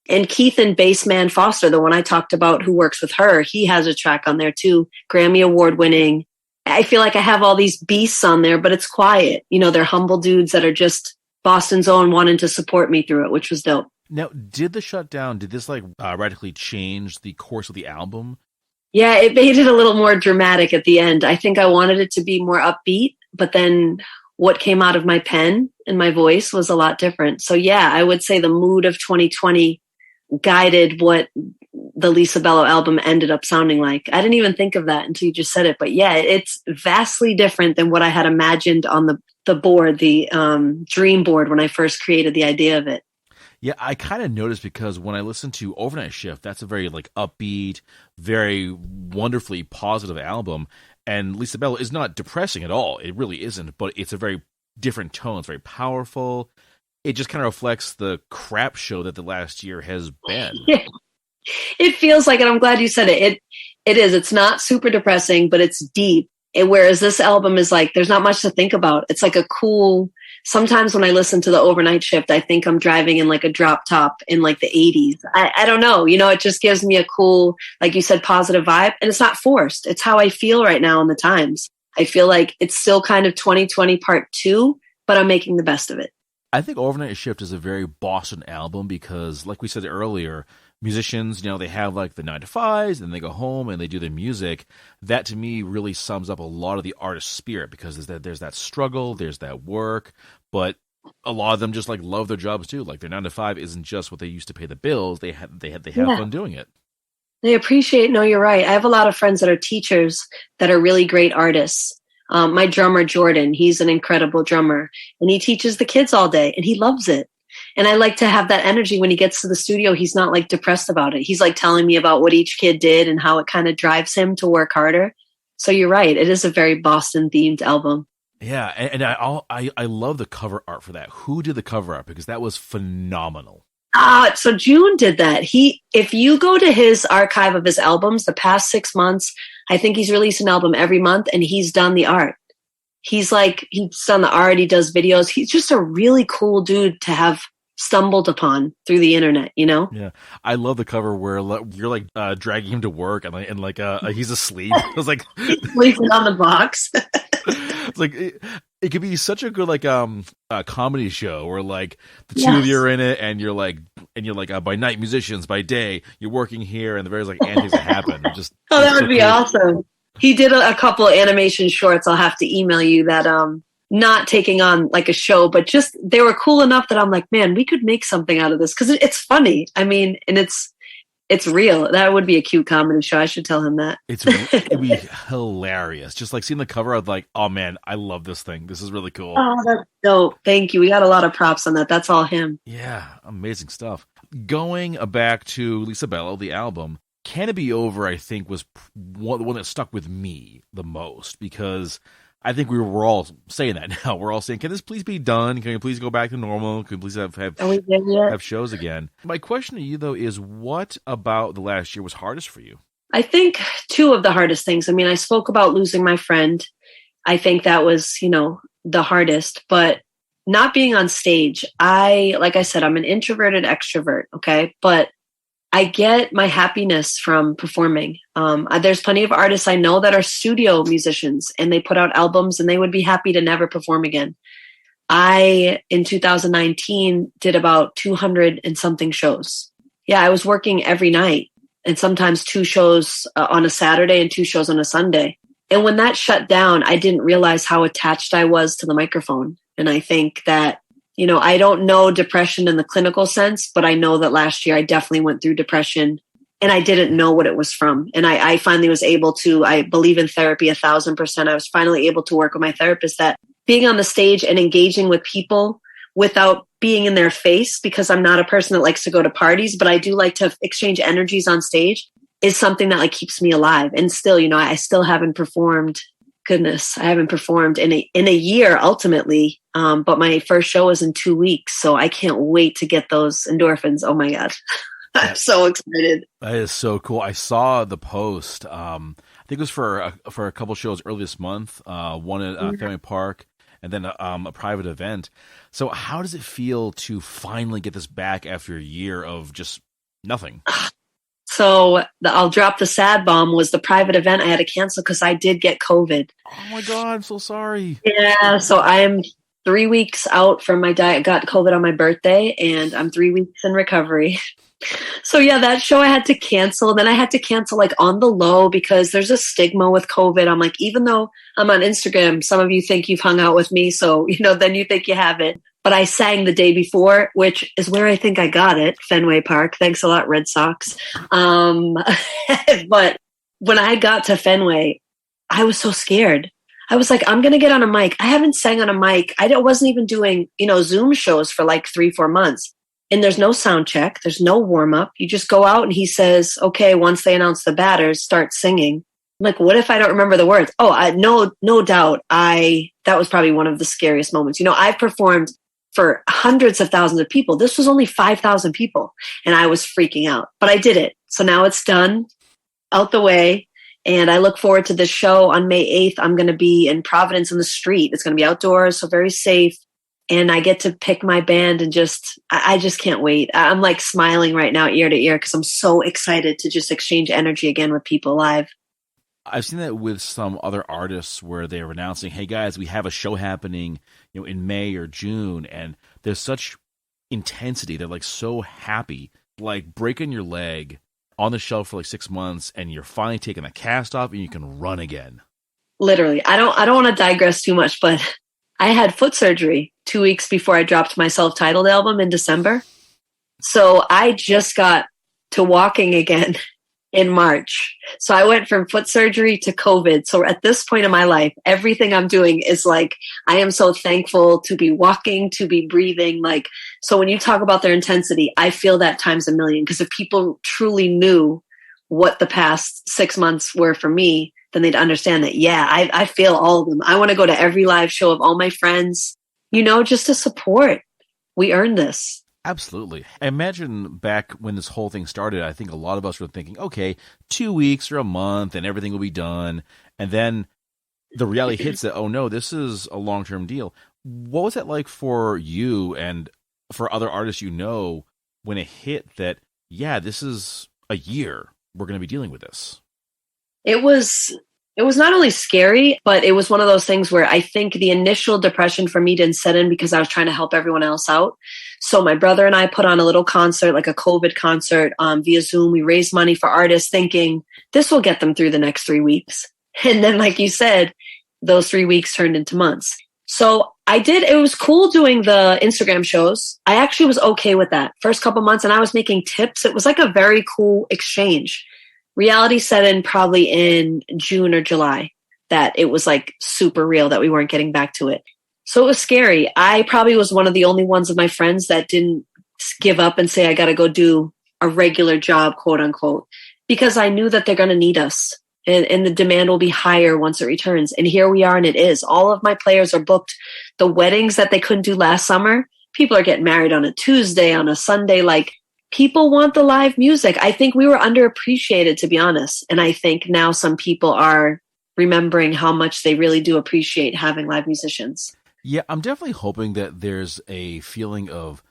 And Keith and Bassman Foster, the one I talked about who works with her, he has a track on there too. Grammy Award winning. I feel like I have all these beasts on there, but it's quiet. You know, they're humble dudes that are just Boston's own, wanting to support me through it, which was dope. Now, did the shutdown, did this like radically change the course of the album? Yeah, it made it a little more dramatic at the end. I think I wanted it to be more upbeat, but then what came out of my pen and my voice was a lot different. So yeah, I would say the mood of 2020 guided what the Lisa Bello album ended up sounding like. I didn't even think of that until you just said it. But yeah, it's vastly different than what I had imagined on the board, the dream board when I first created the idea of it. Yeah, I kind of noticed because when I listened to Overnight Shift, that's a very like upbeat, very wonderfully positive album. And Lisa Bello is not depressing at all. It really isn't, but it's a very different tone. It's very powerful. It just kind of reflects the crap show that the last year has been. Yeah. It feels like it. I'm glad you said it. It is. It's not super depressing, but it's deep. Whereas this album is like, there's not much to think about. It's like a cool, sometimes when I listen to the Overnight Shift, I think I'm driving in like a drop top in like the 80s. I don't know. You know, it just gives me a cool, like you said, positive vibe. And it's not forced. It's how I feel right now in the times. I feel like it's still kind of 2020 part 2, but I'm making the best of it. I think Overnight Shift is a very Boston album because, like we said earlier, musicians, you know, they have like the 9-to-5s, and they go home and they do their music. That to me really sums up a lot of the artist spirit because there's that struggle, there's that work, but a lot of them just like love their jobs too. Like their 9-to-5 isn't just what they used to pay the bills; they have fun doing it. They appreciate. No, you're right. I have a lot of friends that are teachers that are really great artists. My drummer, Jordan, he's an incredible drummer and he teaches the kids all day and he loves it. And I like to have that energy when he gets to the studio. He's not like depressed about it. He's like telling me about what each kid did and how it kind of drives him to work harder. So you're right. It is a very Boston themed album. Yeah. And I love the cover art for that. Who did the cover art? Because that was phenomenal. So June did that. If you go to his archive of his albums, the past 6 months, I think he's released an album every month and he's done the art. He's done the art. He does videos. He's just a really cool dude to have stumbled upon through the internet, you know? Yeah. I love the cover where you're like dragging him to work and he's asleep. I was like sleeping on the box. It's like it could be such a good like comedy show where like the two of you are in it and you're like by night musicians, by day you're working here, and the various like antics that happen. That would be awesome. He did a couple of animation shorts. I'll have to email you that. Not taking on like a show, but just they were cool enough that I'm like, man, we could make something out of this because it's funny. I mean, and it's real. That would be a cute comedy show. I should tell him that. It'd be hilarious. Just like seeing the cover, I'd like, oh man, I love this thing. This is really cool. Oh, that's dope. Thank you. We got a lot of props on that. That's all him. Yeah, amazing stuff. Going back to Lisa Bello, the album, Can It Be Over, I think was the one that stuck with me the most because I think we're all saying that now. We're all saying, can this please be done? Can we please go back to normal? Can we please have shows again? My question to you, though, is what about the last year was hardest for you? I think 2 of the hardest things. I mean, I spoke about losing my friend. I think that was, the hardest. But not being on stage, like I said, I'm an introverted extrovert, okay? But I get my happiness from performing. There's plenty of artists I know that are studio musicians and they put out albums and they would be happy to never perform again. I, in 2019, did about 200 and something shows. Yeah, I was working every night and sometimes 2 shows on a Saturday and 2 shows on a Sunday. And when that shut down, I didn't realize how attached I was to the microphone. And I think that, I don't know depression in the clinical sense, but I know that last year I definitely went through depression and I didn't know what it was from. And I finally was able to, I believe in therapy 1,000%. I was finally able to work with my therapist that being on the stage and engaging with people without being in their face, because I'm not a person that likes to go to parties, but I do like to exchange energies on stage, is something that like keeps me alive. And still, I still haven't performed. Goodness, I haven't performed in a year ultimately. But my first show was in 2 weeks. So I can't wait to get those endorphins. Oh my God. I'm so excited. That is so cool. I saw the post. I think it was for a couple shows early this month, one at Fenway Park, and then a private event. So how does it feel to finally get this back after a year of just nothing? So I'll drop the sad bomb was the private event I had to cancel because I did get COVID. Oh my God, I'm so sorry. Yeah, so I am 3 weeks out from my diet. Got COVID on my birthday and I'm 3 weeks in recovery. So yeah, that show I had to cancel. Then I had to cancel like on the low because there's a stigma with COVID. I'm like, even though I'm on Instagram, some of you think you've hung out with me. So, then you think you have it. But I sang the day before, which is where I think I got it, Fenway Park. Thanks a lot, Red Sox. But when I got to Fenway, I was so scared. I was like, I'm going to get on a mic. I haven't sang on a mic. I wasn't even doing, Zoom shows for like 3-4 months. And there's no sound check. There's no warm up. You just go out and he says, okay, once they announce the batters, start singing. I'm like, what if I don't remember the words? Oh, no doubt. That was probably one of the scariest moments. I've performed for hundreds of thousands of people. This was only 5,000 people and I was freaking out, but I did it. So now it's done, out the way. And I look forward to this show on May 8th. I'm going to be in Providence in the street. It's going to be outdoors, so very safe. And I get to pick my band and I just can't wait. I'm like smiling right now ear to ear because I'm so excited to just exchange energy again with people live. I've seen that with some other artists where they're announcing, hey guys, we have a show happening, in May or June. And there's such intensity. They're like so happy, like breaking your leg on the shelf for like 6 months and you're finally taking the cast off and you can run again. Literally. I don't want to digress too much, but I had foot surgery 2 weeks before I dropped my self-titled album in December. So I just got to walking again in March. So I went from foot surgery to COVID. So at this point in my life, everything I'm doing is like, I am so thankful to be walking, to be breathing. Like, so when you talk about their intensity, I feel that times a million. Because if people truly knew what the past 6 months were for me, then they'd understand that, yeah, I feel all of them. I want to go to every live show of all my friends, just to support. We earned this. Absolutely. I imagine back when this whole thing started, I think a lot of us were thinking, okay, 2 weeks or a month and everything will be done. And then the reality hits that, oh no, this is a long-term deal. What was that like for you and for other artists when it hit that, yeah, this is a year we're going to be dealing with this? It was not only scary, but it was one of those things where I think the initial depression for me didn't set in because I was trying to help everyone else out. So my brother and I put on a little concert, like a COVID concert via Zoom. We raised money for artists thinking this will get them through the next 3 weeks. And then, like you said, those 3 weeks turned into months. So it was cool doing the Instagram shows. I actually was okay with that first couple months and I was making tips. It was like a very cool exchange. Reality set in probably in June or July that it was like super real that we weren't getting back to it. So it was scary. I probably was one of the only ones of my friends that didn't give up and say, I got to go do a regular job, quote unquote, because I knew that they're going to need us and the demand will be higher once it returns. And here we are. And it is. All of my players are booked. The weddings that they couldn't do last summer, people are getting married on a Tuesday, on a Sunday, like, people want the live music. I think we were underappreciated, to be honest. And I think now some people are remembering how much they really do appreciate having live musicians. Yeah, I'm definitely hoping that there's a feeling of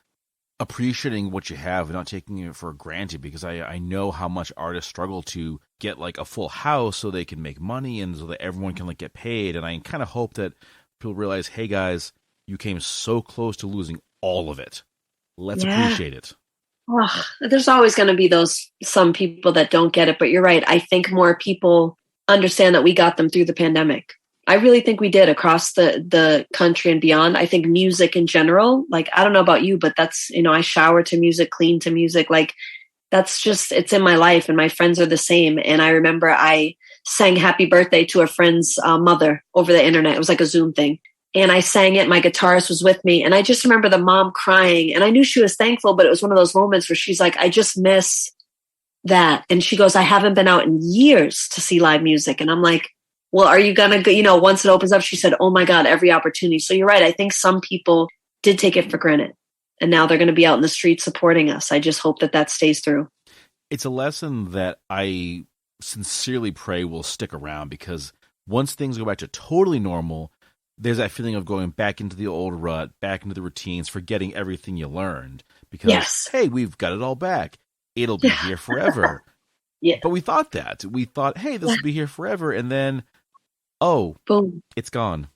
appreciating what you have and not taking it for granted, because I know how much artists struggle to get like a full house so they can make money and so that everyone can like get paid. And I kind of hope that people realize, hey guys, you came so close to losing all of it. Let's appreciate it. There's always going to be some people that don't get it, but you're right. I think more people understand that we got them through the pandemic. I really think we did across the country and beyond. I think music in general, like, I don't know about you, but that's, I shower to music, clean to music. Like, that's just, it's in my life, and my friends are the same. And I remember I sang happy birthday to a friend's mother over the internet. It was like a Zoom thing. And I sang it. My guitarist was with me. And I just remember the mom crying. And I knew she was thankful, but it was one of those moments where she's like, I just miss that. And she goes, I haven't been out in years to see live music. And I'm like, well, are you going to go, once it opens up? She said, oh my God, every opportunity. So you're right. I think some people did take it for granted. And now they're going to be out in the street supporting us. I just hope that stays through. It's a lesson that I sincerely pray will stick around, because once things go back to totally normal, there's that feeling of going back into the old rut, back into the routines, forgetting everything you learned. Because, hey, we've got it all back. It'll be here forever. Yeah. But we thought that. We thought, hey, this will be here forever. And then, boom, it's gone.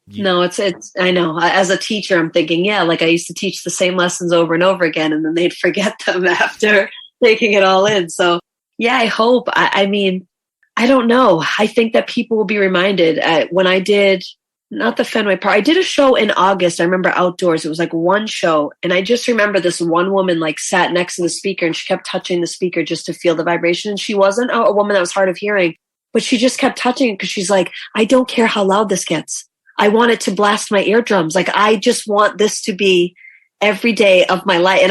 No, it's, I know. As a teacher, I'm thinking, like I used to teach the same lessons over and over again, and then they'd forget them after taking it all in. So, I hope. I mean, I don't know. I think that people will be reminded. When I did, not the Fenway Park, I did a show in August. I remember outdoors. It was like one show. And I just remember this one woman like sat next to the speaker, and she kept touching the speaker just to feel the vibration. And she wasn't a woman that was hard of hearing, but she just kept touching it because she's like, I don't care how loud this gets. I want it to blast my eardrums. Like, I just want this to be every day of my life.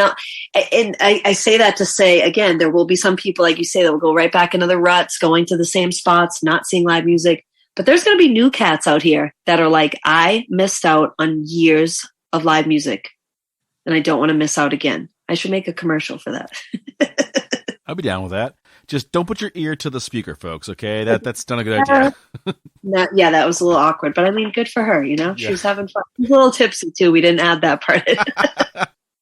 And I say that to say, again, there will be some people, like you say, that will go right back into the ruts, going to the same spots, not seeing live music. But there's going to be new cats out here that are like, I missed out on years of live music, and I don't want to miss out again. I should make a commercial for that. I'll be down with that. Just don't put your ear to the speaker, folks, okay? That's not a good idea. That was a little awkward, but I mean, good for her, She was having fun. She was a little tipsy, too. We didn't add that part in.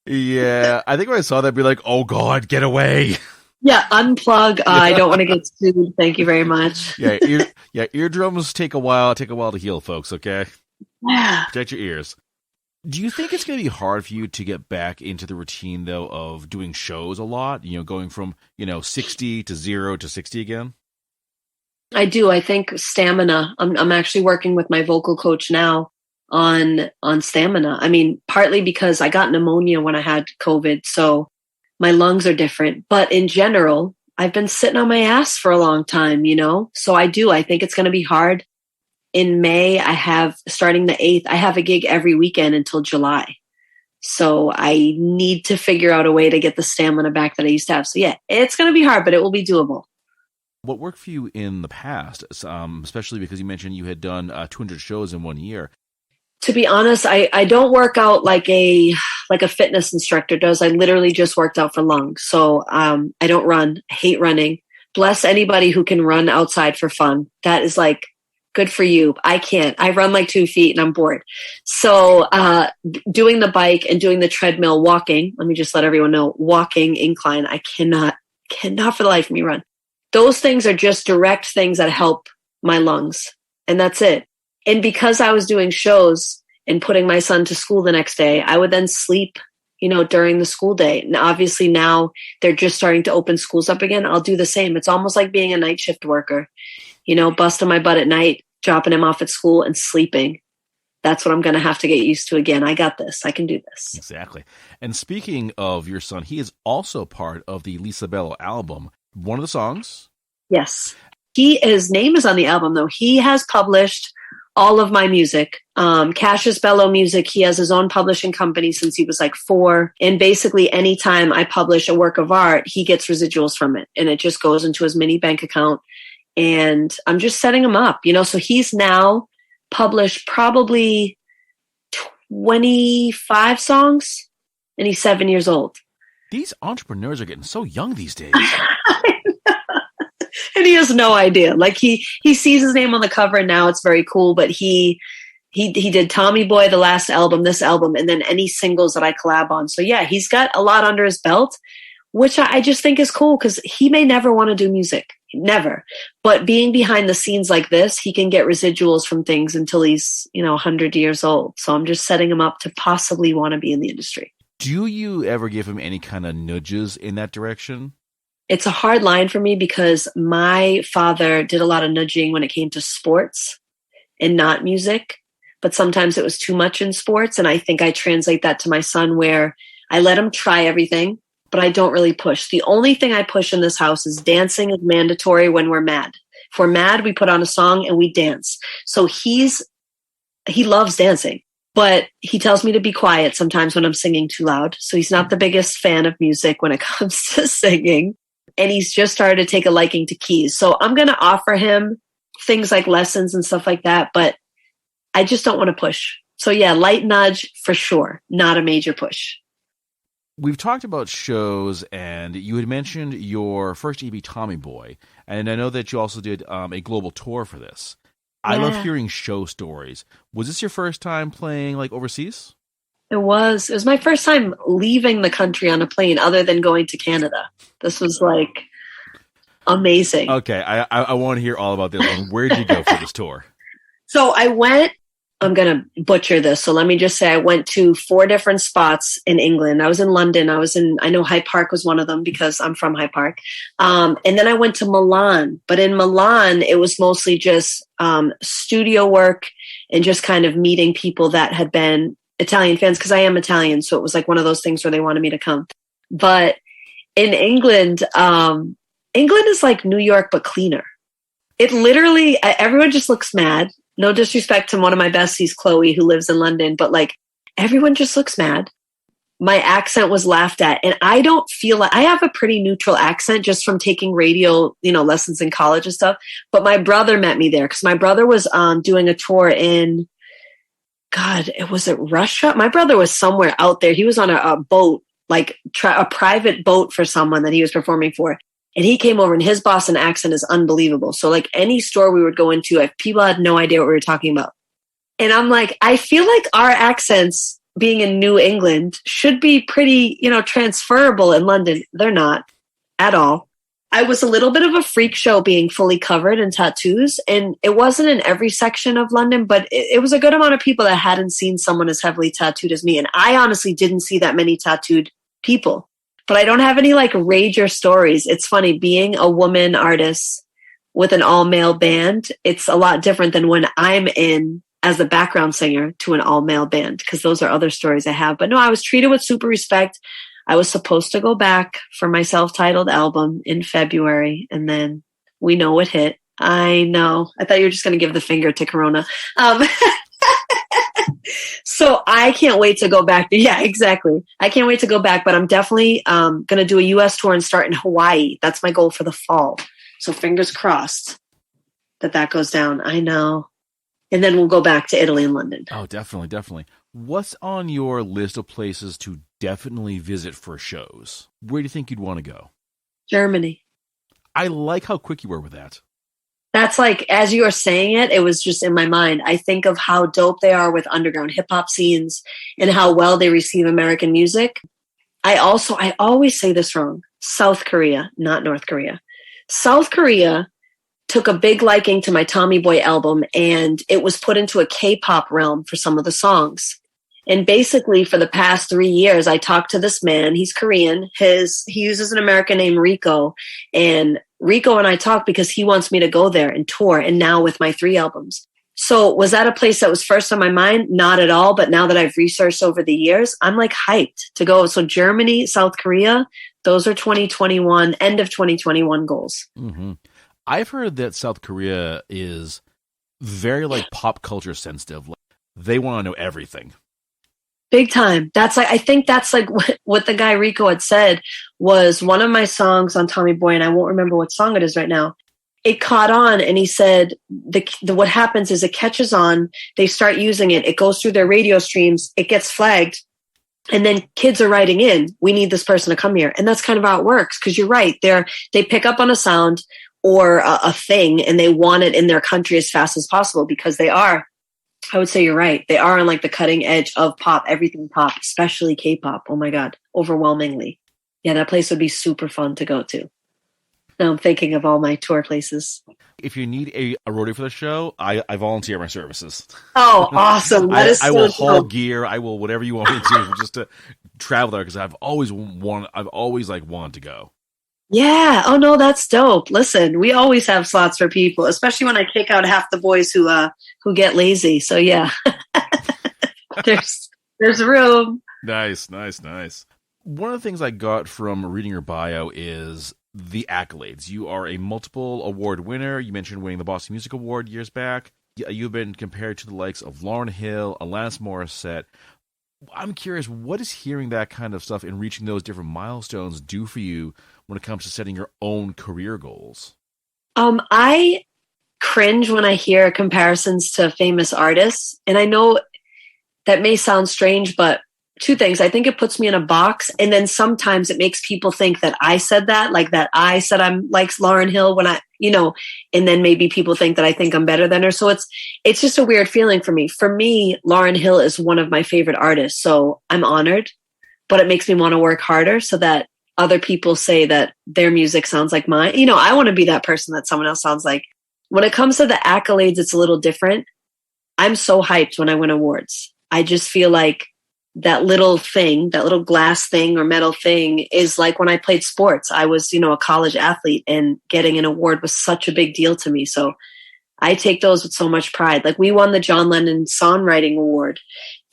Yeah, I think when I saw that, I'd be like, oh, God, get away. Yeah, unplug. I don't want to get sued. Thank you very much. Eardrums take a while to heal, folks, okay? Yeah. Protect your ears. Do you think it's going to be hard for you to get back into the routine, though, of doing shows a lot? Going from, 60 to 0 to 60 again? I do. I think stamina. I'm actually working with my vocal coach now on stamina. I mean, partly because I got pneumonia when I had COVID, so my lungs are different. But in general, I've been sitting on my ass for a long time, So I think it's going to be hard. In May, starting the 8th, I have a gig every weekend until July. So I need to figure out a way to get the stamina back that I used to have. So it's going to be hard, but it will be doable. What worked for you in the past, especially because you mentioned you had done 200 shows in 1 year? To be honest, I don't work out like a fitness instructor does. I literally just worked out for lungs. So I don't run. I hate running. Bless anybody who can run outside for fun. That is like, good for you. I can't. I run like 2 feet and I'm bored. So doing the bike and doing the treadmill, walking, let me just let everyone know, walking incline, I cannot for the life of me run. Those things are just direct things that help my lungs. And that's it. And because I was doing shows and putting my son to school the next day, I would then sleep, during the school day. And obviously now they're just starting to open schools up again. I'll do the same. It's almost like being a night shift worker, busting my butt at night, dropping him off at school and sleeping. That's what I'm going to have to get used to again. I got this. I can do this. Exactly. And speaking of your son, he is also part of the Lisa Bello album. One of the songs? Yes. His name is on the album, though. He has published all of my music. Cassius Bello Music, he has his own publishing company since he was like 4. And basically anytime I publish a work of art, he gets residuals from it. And it just goes into his mini bank account. And I'm just setting him up, So he's now published probably 25 songs, and he's 7 years old. These entrepreneurs are getting so young these days. And he has no idea. Like he sees his name on the cover and now it's very cool. But he did Tommy Boy, the last album, this album, and then any singles that I collab on. So he's got a lot under his belt, which I just think is cool because he may never want to do music. Never. But being behind the scenes like this, he can get residuals from things until he's, 100 years old. So I'm just setting him up to possibly want to be in the industry. Do you ever give him any kind of nudges in that direction? It's a hard line for me because my father did a lot of nudging when it came to sports and not music, but sometimes it was too much in sports. And I think I translate that to my son where I let him try everything, but I don't really push. The only thing I push in this house is dancing is mandatory when we're mad. If we're mad, we put on a song and we dance. So he loves dancing, but he tells me to be quiet sometimes when I'm singing too loud. So he's not the biggest fan of music when it comes to singing. And he's just started to take a liking to keys. So I'm going to offer him things like lessons and stuff like that, but I just don't want to push. So yeah, light nudge for sure, not a major push. We've talked about shows, and you had mentioned your first EP, Tommy Boy, and I know that you also did a global tour for this. Yeah. I love hearing show stories. Was this your first time playing like overseas? It was my first time leaving the country on a plane other than going to Canada. This was like amazing. Okay, I want to hear all about this one. Where did you go for this tour? So I'm going to butcher this. So let me just say I went to 4 different spots in England. I was in London. I know Hyde Park was one of them because I'm from Hyde Park. And then I went to Milan. But in Milan, it was mostly just studio work and just kind of meeting people that had been Italian fans because I am Italian. So it was like one of those things where they wanted me to come. But in England, England is like New York, but cleaner. It literally, everyone just looks mad. No disrespect to one of my besties, Chloe, who lives in London, but like everyone just looks mad. My accent was laughed at. And I don't feel like I have a pretty neutral accent just from taking radio, lessons in college and stuff. But my brother met me there because my brother was doing a tour in, was it Russia? My brother was somewhere out there. He was on a boat, like a private boat for someone that he was performing for. And he came over and his Boston accent is unbelievable. So like any store we would go into, people had no idea what we were talking about. And I'm like, I feel like our accents being in New England should be pretty, transferable in London. They're not at all. I was a little bit of a freak show being fully covered in tattoos. And it wasn't in every section of London, but it was a good amount of people that hadn't seen someone as heavily tattooed as me. And I honestly didn't see that many tattooed people. But I don't have any like rager stories. It's funny being a woman artist with an all male band. It's a lot different than when I'm in as the background singer to an all male band, because those are other stories I have. But no, I was treated with super respect. I was supposed to go back for my self-titled album in February. And then we know what hit. I know. I thought you were just going to give the finger to Corona. So I can't wait to go back. Yeah, exactly. I can't wait to go back, but I'm definitely going to do a U.S. tour and start in Hawaii. That's my goal for the fall. So fingers crossed that goes down. I know. And then we'll go back to Italy and London. Oh, definitely, definitely. What's on your list of places to definitely visit for shows? Where do you think you'd want to go? Germany. I like how quick you were with that. That's like, as you were saying it, it was just in my mind. I think of how dope they are with underground hip hop scenes and how well they receive American music. I always say this wrong. South Korea, not North Korea. South Korea took a big liking to my Tommy Boy album, and it was put into a K-pop realm for some of the songs. And basically for the past 3 years, I talked to this man. He's Korean. He uses an American name, Rico. And Rico and I talked because he wants me to go there and tour, and now with my 3 albums. So was that a place that was first on my mind? Not at all. But now that I've researched over the years, I'm like hyped to go. So Germany, South Korea, those are 2021, end of 2021 goals. Mm-hmm. I've heard that South Korea is very like pop culture sensitive. Like, they want to know everything. Big time. I think that's like what the guy Rico had said was one of my songs on Tommy Boy, and I won't remember what song it is right now. It caught on, and he said what happens is it catches on, they start using it, it goes through their radio streams, it gets flagged, and then kids are writing in, we need this person to come here. And that's kind of how it works, because you're right, they pick up on a sound or a thing, and they want it in their country as fast as possible, because they are. I would say you're right. They are on like the cutting edge of pop, everything pop, especially K-pop. Oh my God, overwhelmingly. Yeah, that place would be super fun to go to. Now I'm thinking of all my tour places. If you need a roadie for the show, I volunteer my services. Oh, awesome. I will haul gear. I will whatever you want me to just to travel there because I've always wanted to go. Yeah. Oh no, that's dope. Listen, we always have slots for people, especially when I kick out half the boys who get lazy. So yeah, there's room. Nice. One of the things I got from reading your bio is the accolades. You are a multiple award winner. You mentioned winning the Boston Music Award years back. You've been compared to the likes of Lauryn Hill, Alanis Morissette. I'm curious, what does hearing that kind of stuff and reaching those different milestones do for you when it comes to setting your own career goals? I cringe when I hear comparisons to famous artists. And I know that may sound strange, but two things. I think it puts me in a box. And then sometimes it makes people think that I said that, like that I said I'm like Lauryn Hill when and then maybe people think that I think I'm better than her. So it's just a weird feeling for me. For me, Lauryn Hill is one of my favorite artists. So I'm honored, but it makes me want to work harder so that other people say that their music sounds like mine. I want to be that person that someone else sounds like. When it comes to the accolades, it's a little different. I'm so hyped when I win awards. I just feel like that little thing, that little glass thing or metal thing is like when I played sports. I was, a college athlete, and getting an award was such a big deal to me. So I take those with so much pride. Like, we won the John Lennon Songwriting Award,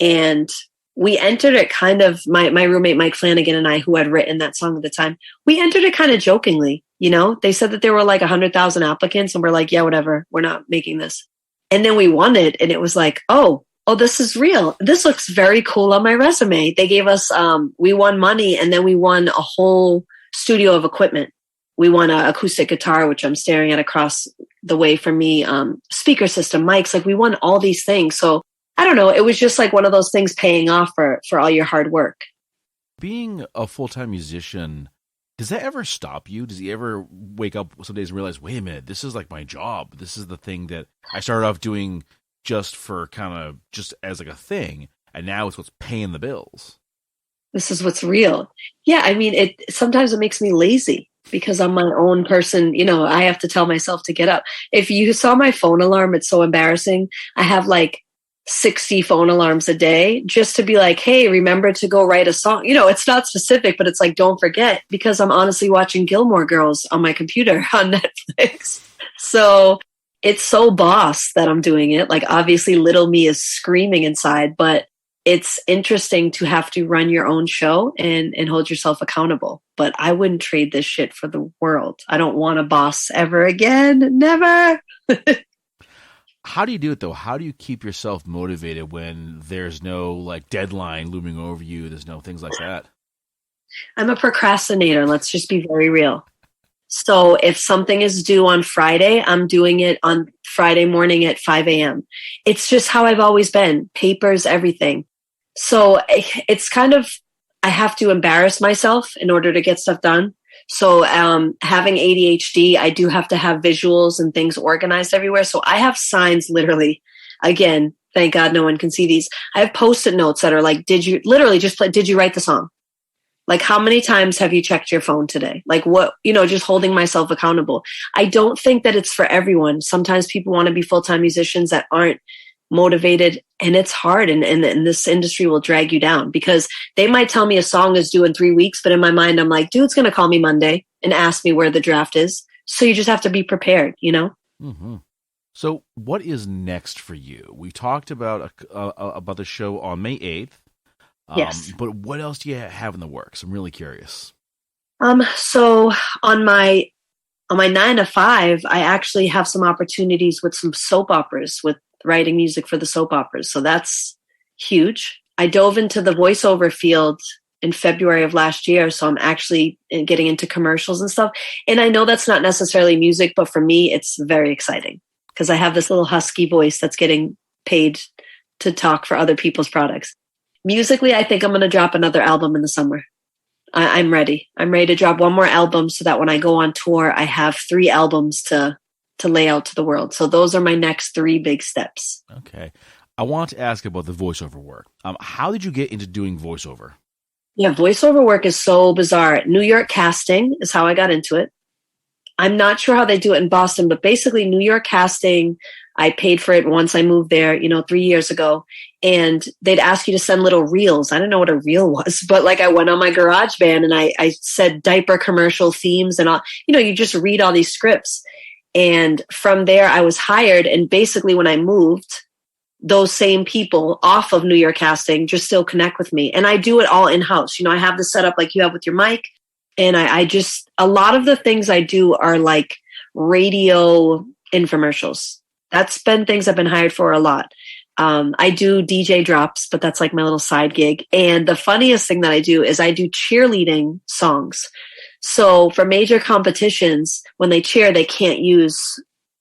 and we entered it kind of, my roommate Mike Flanagan and I, who had written that song at the time, we entered it kind of jokingly. They said that there were like 100,000 applicants, and we're like, yeah, whatever, we're not making this. And then we won it, and it was like, oh, this is real. This looks very cool on my resume. They gave us, we won money, and then we won a whole studio of equipment. We won an acoustic guitar, which I'm staring at across the way from me, speaker system, mics. Like, we won all these things. So I don't know. It was just like one of those things paying off for all your hard work. Being a full-time musician, does that ever stop you? Does you ever wake up some days and realize, wait a minute, this is like my job. This is the thing that I started off doing just for just as like a thing, and now it's what's paying the bills. This is what's real. Yeah, I mean, sometimes it makes me lazy because I'm my own person. I have to tell myself to get up. If you saw my phone alarm, it's so embarrassing. I have like 60 phone alarms a day just to be like, hey, remember to go write a song. It's not specific, but it's like, don't forget, because I'm honestly watching Gilmore Girls on my computer on Netflix. So it's so boss that I'm doing it. Like, obviously little me is screaming inside, but it's interesting to have to run your own show and hold yourself accountable. But I wouldn't trade this shit for the world. I don't want a boss ever again. Never. How do you do it though? How do you keep yourself motivated when there's no like deadline looming over you? There's no things like that. I'm a procrastinator. Let's just be very real. So if something is due on Friday, I'm doing it on Friday morning at 5 a.m. It's just how I've always been. Papers, everything. So it's kind of, I have to embarrass myself in order to get stuff done. So having ADHD, I do have to have visuals and things organized everywhere. So I have signs literally, again, thank God no one can see these. I have Post-it notes that are like, did you write the song? Like, how many times have you checked your phone today? Like, what, just holding myself accountable. I don't think that it's for everyone. Sometimes people want to be full-time musicians that aren't motivated, and it's hard. And this industry will drag you down because they might tell me a song is due in 3 weeks. But in my mind, I'm like, dude's going to call me Monday and ask me where the draft is. So you just have to be prepared, Mm-hmm. So what is next for you? We talked about the show on May 8th. Yes. But what else do you have in the works? I'm really curious. So on my 9 to 5, I actually have some opportunities with some soap operas, with writing music for the soap operas. So that's huge. I dove into the voiceover field in February of last year. So I'm actually getting into commercials and stuff. And I know that's not necessarily music, but for me, it's very exciting because I have this little husky voice that's getting paid to talk for other people's products. Musically, I think I'm going to drop another album in the summer. I'm ready. I'm ready to drop one more album so that when I go on tour, I have 3 albums to lay out to the world. So those are my next 3 big steps. Okay. I want to ask about the voiceover work. How did you get into doing voiceover? Yeah, voiceover work is so bizarre. New York casting is how I got into it. I'm not sure how they do it in Boston, but basically New York casting, I paid for it once I moved there, 3 years ago. And they'd ask you to send little reels. I don't know what a reel was, but like I went on my GarageBand and I said diaper commercial themes and all, you just read all these scripts. And from there I was hired. And basically when I moved, those same people off of New York casting just still connect with me. And I do it all in-house. I have the setup like you have with your mic. And I just, a lot of the things I do are like radio infomercials. That's been things I've been hired for a lot. I do DJ drops, but that's like my little side gig. And the funniest thing that I do is I do cheerleading songs. So for major competitions, when they cheer, they can't use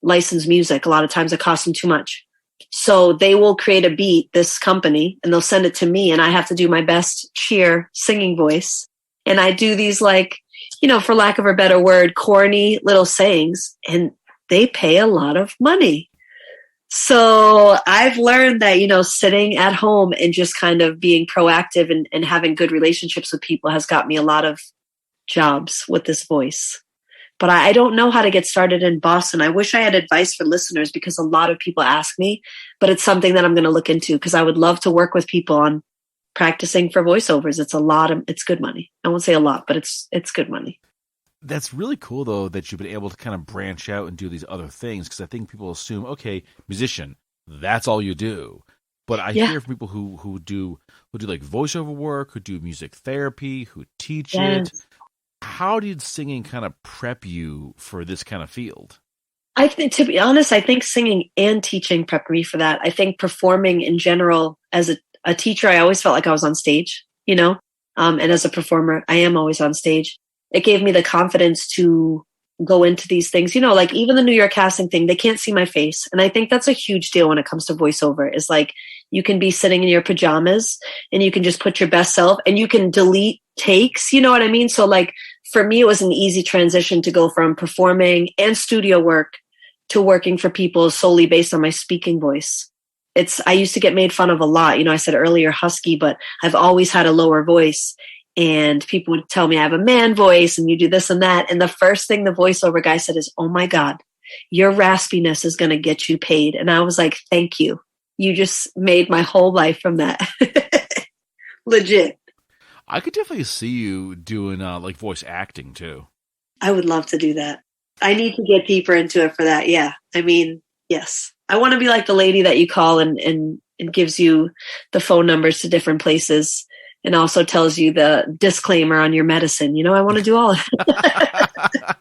licensed music. A lot of times it costs them too much. So they will create a beat, this company, and they'll send it to me. And I have to do my best cheer singing voice. And I do these like, for lack of a better word, corny little sayings. And they pay a lot of money. So I've learned that, sitting at home and just kind of being proactive and having good relationships with people has got me a lot of jobs with this voice. But I don't know how to get started in Boston. I wish I had advice for listeners because a lot of people ask me, but it's something that I'm going to look into because I would love to work with people on practicing for voiceovers. It's good money. I won't say a lot, but it's good money. That's really cool, though, that you've been able to kind of branch out and do these other things, because I think people assume, okay, musician, that's all you do. But I hear from people who do like voiceover work, who do music therapy, who teach it. How did singing kind of prep you for this kind of field? I think, to be honest, I think singing and teaching prepped me for that. I think performing in general, as a teacher, I always felt like I was on stage, and as a performer, I am always on stage. It gave me the confidence to go into these things, like even the New York casting thing, they can't see my face. And I think that's a huge deal when it comes to voiceover is like, you can be sitting in your pajamas and you can just put your best self and you can delete takes, you know what I mean? So like for me, it was an easy transition to go from performing and studio work to working for people solely based on my speaking voice. I used to get made fun of a lot. I said earlier husky, but I've always had a lower voice. And people would tell me I have a man voice and you do this and that. And the first thing the voiceover guy said is, oh my God, your raspiness is going to get you paid. And I was like, thank you. You just made my whole life from that. Legit. I could definitely see you doing like voice acting too. I would love to do that. I need to get deeper into it for that. Yeah. I mean, yes. I want to be like the lady that you call and gives you the phone numbers to different places. And also tells you the disclaimer on your medicine. I want to do all of it.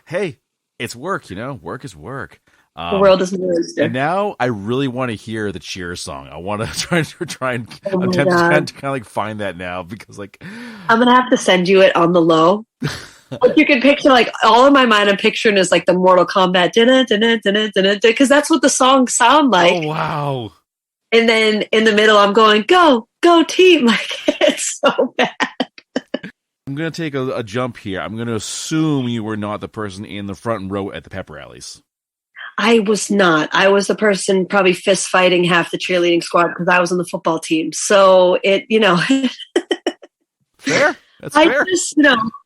Hey, it's work, Work is work. The world is my oyster. And now I really want to hear the Cheers song. I want to try and oh attempt to kind of like find that now because like I'm gonna have to send you it on the low. Like you can picture like all in my mind. I'm picturing is like the Mortal Kombat because that's what the songs sound like. Oh wow! And then in the middle, I'm going go team! Like it's so bad. I'm gonna take a jump here. I'm gonna assume you were not the person in the front row at the pep rallies. I was not. I was the person probably fist fighting half the cheerleading squad because I was on the football team. So it, Fair. That's fair.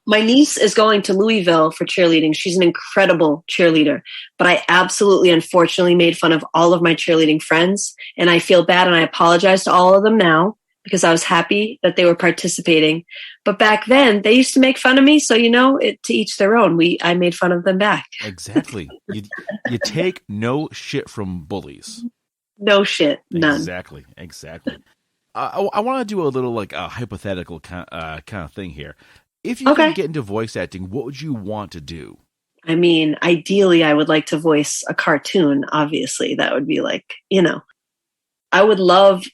My niece is going to Louisville for cheerleading. She's an incredible cheerleader, but I absolutely, unfortunately made fun of all of my cheerleading friends. And I feel bad and I apologize to all of them now because I was happy that they were participating. But back then they used to make fun of me. So, to each their own. I made fun of them back. Exactly. You take no shit from bullies. No shit. None. Exactly. I want to do a little like a hypothetical kind of thing here. If you could get into voice acting, what would you want to do? I mean, ideally, I would like to voice a cartoon. Obviously, that would be like, I would love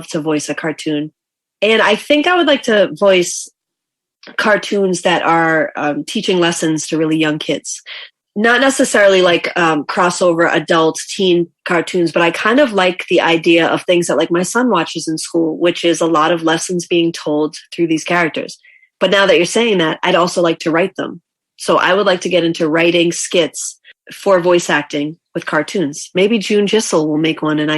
to voice a cartoon. And I think I would like to voice cartoons that are teaching lessons to really young kids. Not necessarily like crossover adult teen cartoons, but I kind of like the idea of things that like my son watches in school, which is a lot of lessons being told through these characters. But now that you're saying that, I'd also like to write them. So I would like to get into writing skits for voice acting with cartoons. Maybe June Jissle will make one and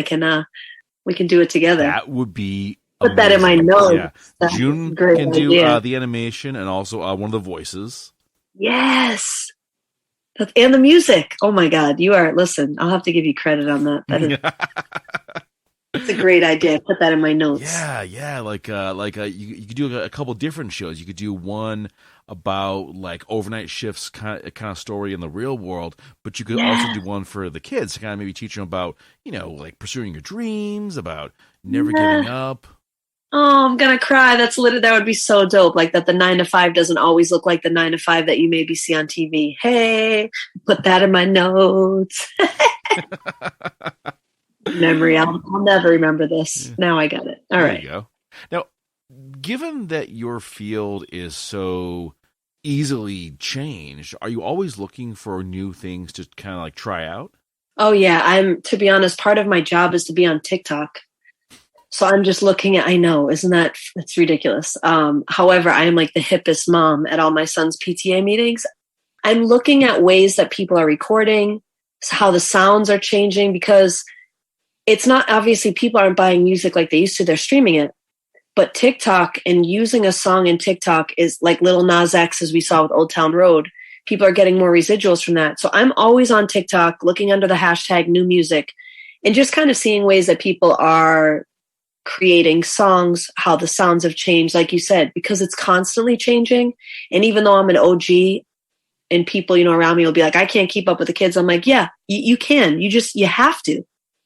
we can do it together. That would be Put that in my notes. Yeah. June can do the animation and also one of the voices. Yes. And the music. Oh my God. Listen, I'll have to give you credit on that. That's a great idea. Put that in my notes. Yeah. You could do a couple different shows. You could do one about like overnight shifts kind of story in the real world, but you could also do one for the kids to kind of maybe teach them about, like pursuing your dreams, about never giving up. Oh, I'm going to cry. That would be so dope. Like that the 9 to 5 doesn't always look like the 9 to 5 that you maybe see on TV. Hey, put that in my notes. Memory. I'll never remember this. Yeah. Now I got it. All right. There you go. Now, given that your field is so easily changed, are you always looking for new things to kind of like try out? Oh yeah. To be honest, part of my job is to be on TikTok. So I'm just looking at, I know, that's ridiculous. However, I am like the hippest mom at all my son's PTA meetings. I'm looking at ways that people are recording, how the sounds are changing, because it's not, obviously people aren't buying music like they used to, they're streaming it. But TikTok and using a song in TikTok is like Lil Nas X, as we saw with Old Town Road. People are getting more residuals from that. So I'm always on TikTok looking under the hashtag new music and just kind of seeing ways that people are creating songs, how the sounds have changed, like you said, because it's constantly changing. And even though I'm an OG and people, around me will be like, I can't keep up with the kids. I'm like, yeah, you can. You have to.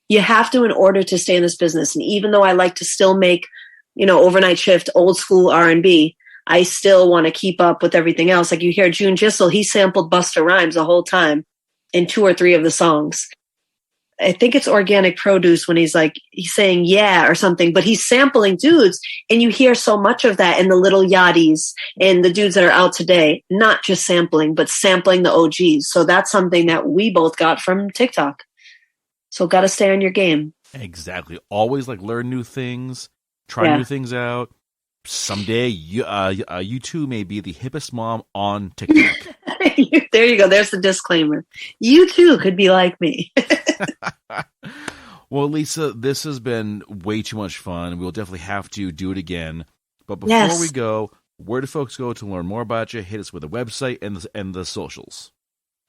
You have to in order to stay in this business. And even though I like to still make, overnight shift, old school R&B, I still want to keep up with everything else. Like you hear June Jissle, he sampled Busta Rhymes the whole time in 2 or 3 of the songs. I think it's Organic Produce when he's saying yeah or something, but he's sampling dudes, and you hear so much of that in the Little Yachties and the dudes that are out today, not just sampling, but sampling the OGs. So that's something that we both got from TikTok. So got to stay on your game. Exactly. Always learn new things, try new things out. Someday you too may be the hippest mom on TikTok. There you go. There's the disclaimer. You too could be like me. Well, Lisa, this has been way too much fun. We'll definitely have to do it again. But before we go, where do folks go to learn more about you? Hit us with a website and the socials.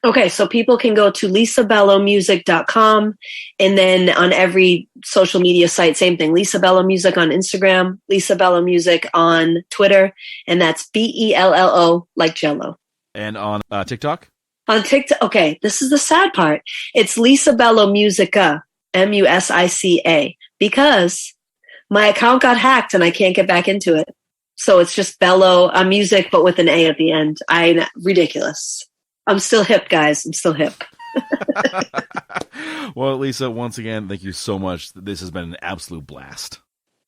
Okay, so people can go to lisabellomusic.com, and then on every social media site, same thing. Lisa Bello Music on Instagram, Lisa Bello Music on Twitter, and that's BELLO like Jello. And on TikTok? On TikTok, okay, this is the sad part. It's Lisa Bello Musica, MUSICA, because my account got hacked and I can't get back into it. So it's just Bello Music, but with an A at the end. Ridiculous. I'm still hip, guys. I'm still hip. Well, Lisa, once again, thank you so much. This has been an absolute blast.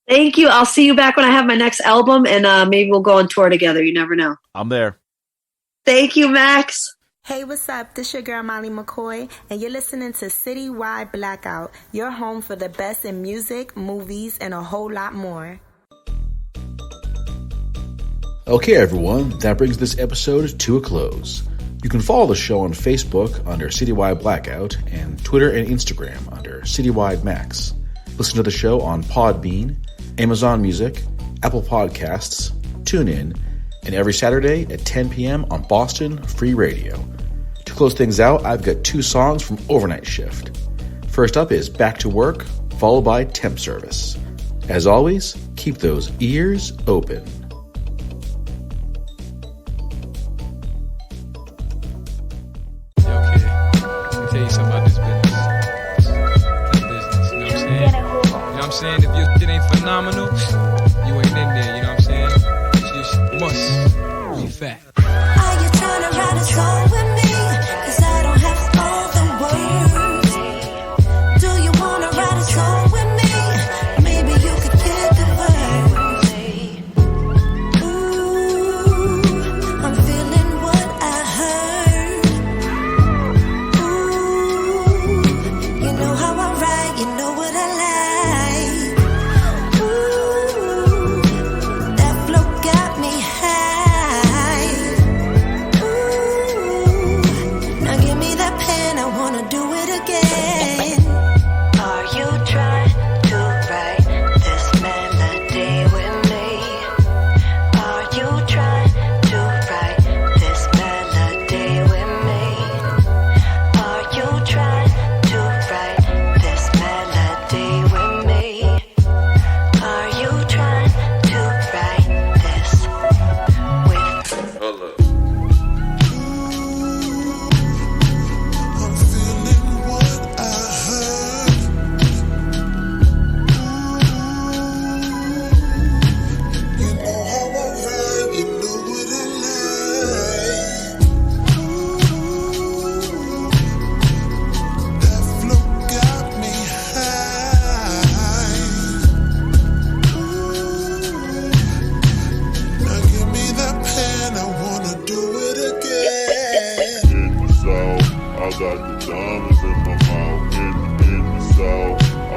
Thank you. I'll see you back when I have my next album, and maybe we'll go on tour together. You never know. I'm there. Thank you, Max. Hey, what's up? This your girl, Molly McCoy, and you're listening to Citywide Blackout, your home for the best in music, movies, and a whole lot more. Okay, everyone, that brings this episode to a close. You can follow the show on Facebook under Citywide Blackout and Twitter and Instagram under Citywide Max. Listen to the show on Podbean, Amazon Music, Apple Podcasts, TuneIn, and every Saturday at 10 p.m. on Boston Free Radio. To close things out, I've got 2 songs from Overnight Shift. First up is Back to Work, followed by Temp Service. As always, keep those ears open. Saying if your shit ain't phenomenal, you ain't in there, you know what I'm saying? You just must be fat. Are you trying to write a song with me? 'Cause I don't have all the words. Do you wanna write a song with me? Maybe you could get the words. Ooh, I'm feeling what I heard. Ooh, you know how I write, you know what I like. That flow got me high. Ooh.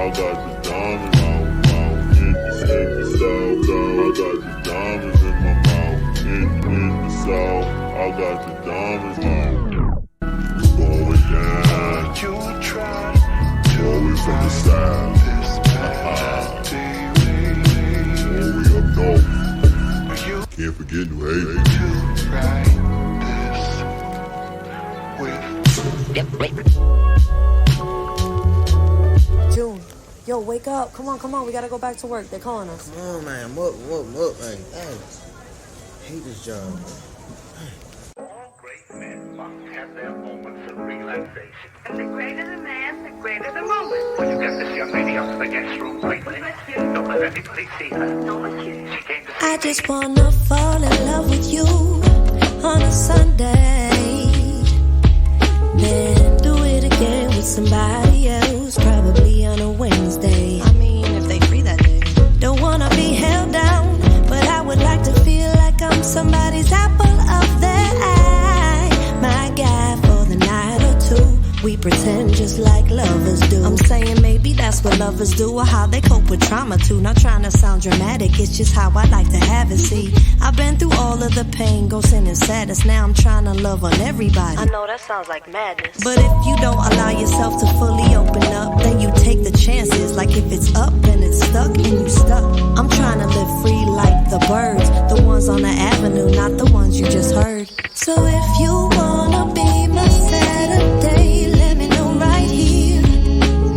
I got the diamonds out. Hit me south, I got the diamonds in my mouth. Hit me south, I got the diamonds out. It's going down. You try. Always from the south. All we up north. Can't forget New Haven. To write this with. June, yo, wake up. Come on. We gotta go back to work. They're calling us. Come on, man. What, man? Hey, I hate this job, man. All great men must have their moments of relaxation. And the greater the man, the greater the moment. When you get this young lady up to the guest room lately, don't let anybody see her. No, monsieur. She came to see I just wanna fall in love with you on a Sunday, then do it again with somebody else, probably on a Wednesday. I mean, if they free that day. Don't wanna be held down, but I would like to feel like I'm somebody's apple of their eye. My guy for the night or two. We pretend just like lovers do. I'm saying maybe that's what lovers do, or how they cope with trauma too. Not trying to sound dramatic, it's just how I like to have it. See, I've been through all of the pain, ghosting and sadness. Now I'm trying to love on everybody. I know that sounds like madness. But if you don't allow yourself to fully open up, then you take the chances. Like if it's up, then it's stuck and you stuck. I'm trying to live free like the birds, the ones on the avenue, not the ones you just heard. So if you wanna be my Saturday, let me know right here.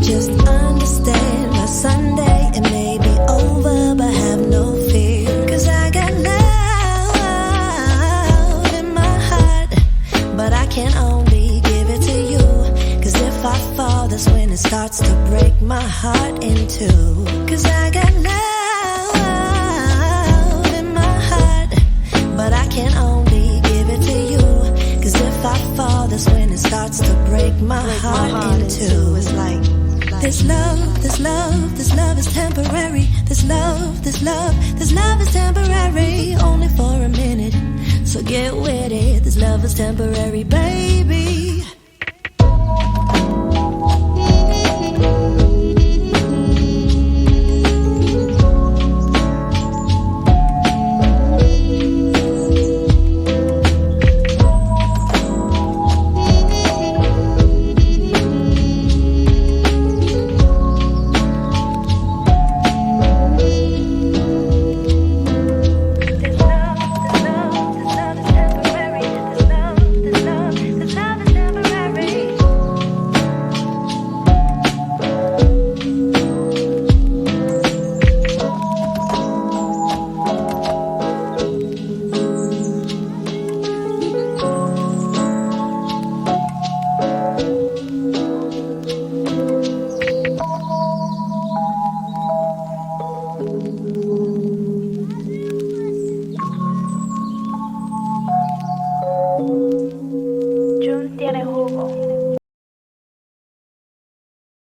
Just understand my Sunday, it may be over, but have no fear. Cause I got love in my heart, but I can only give it to you. Cause if I fall, that's when it starts to break my heart in two. Cause I got love in my heart, but I can only give it to you. Cause if I fall, that's when it starts to break my heart in two. It's like this love is temporary. This love is temporary, only for a minute. So get with it, this love is temporary, baby.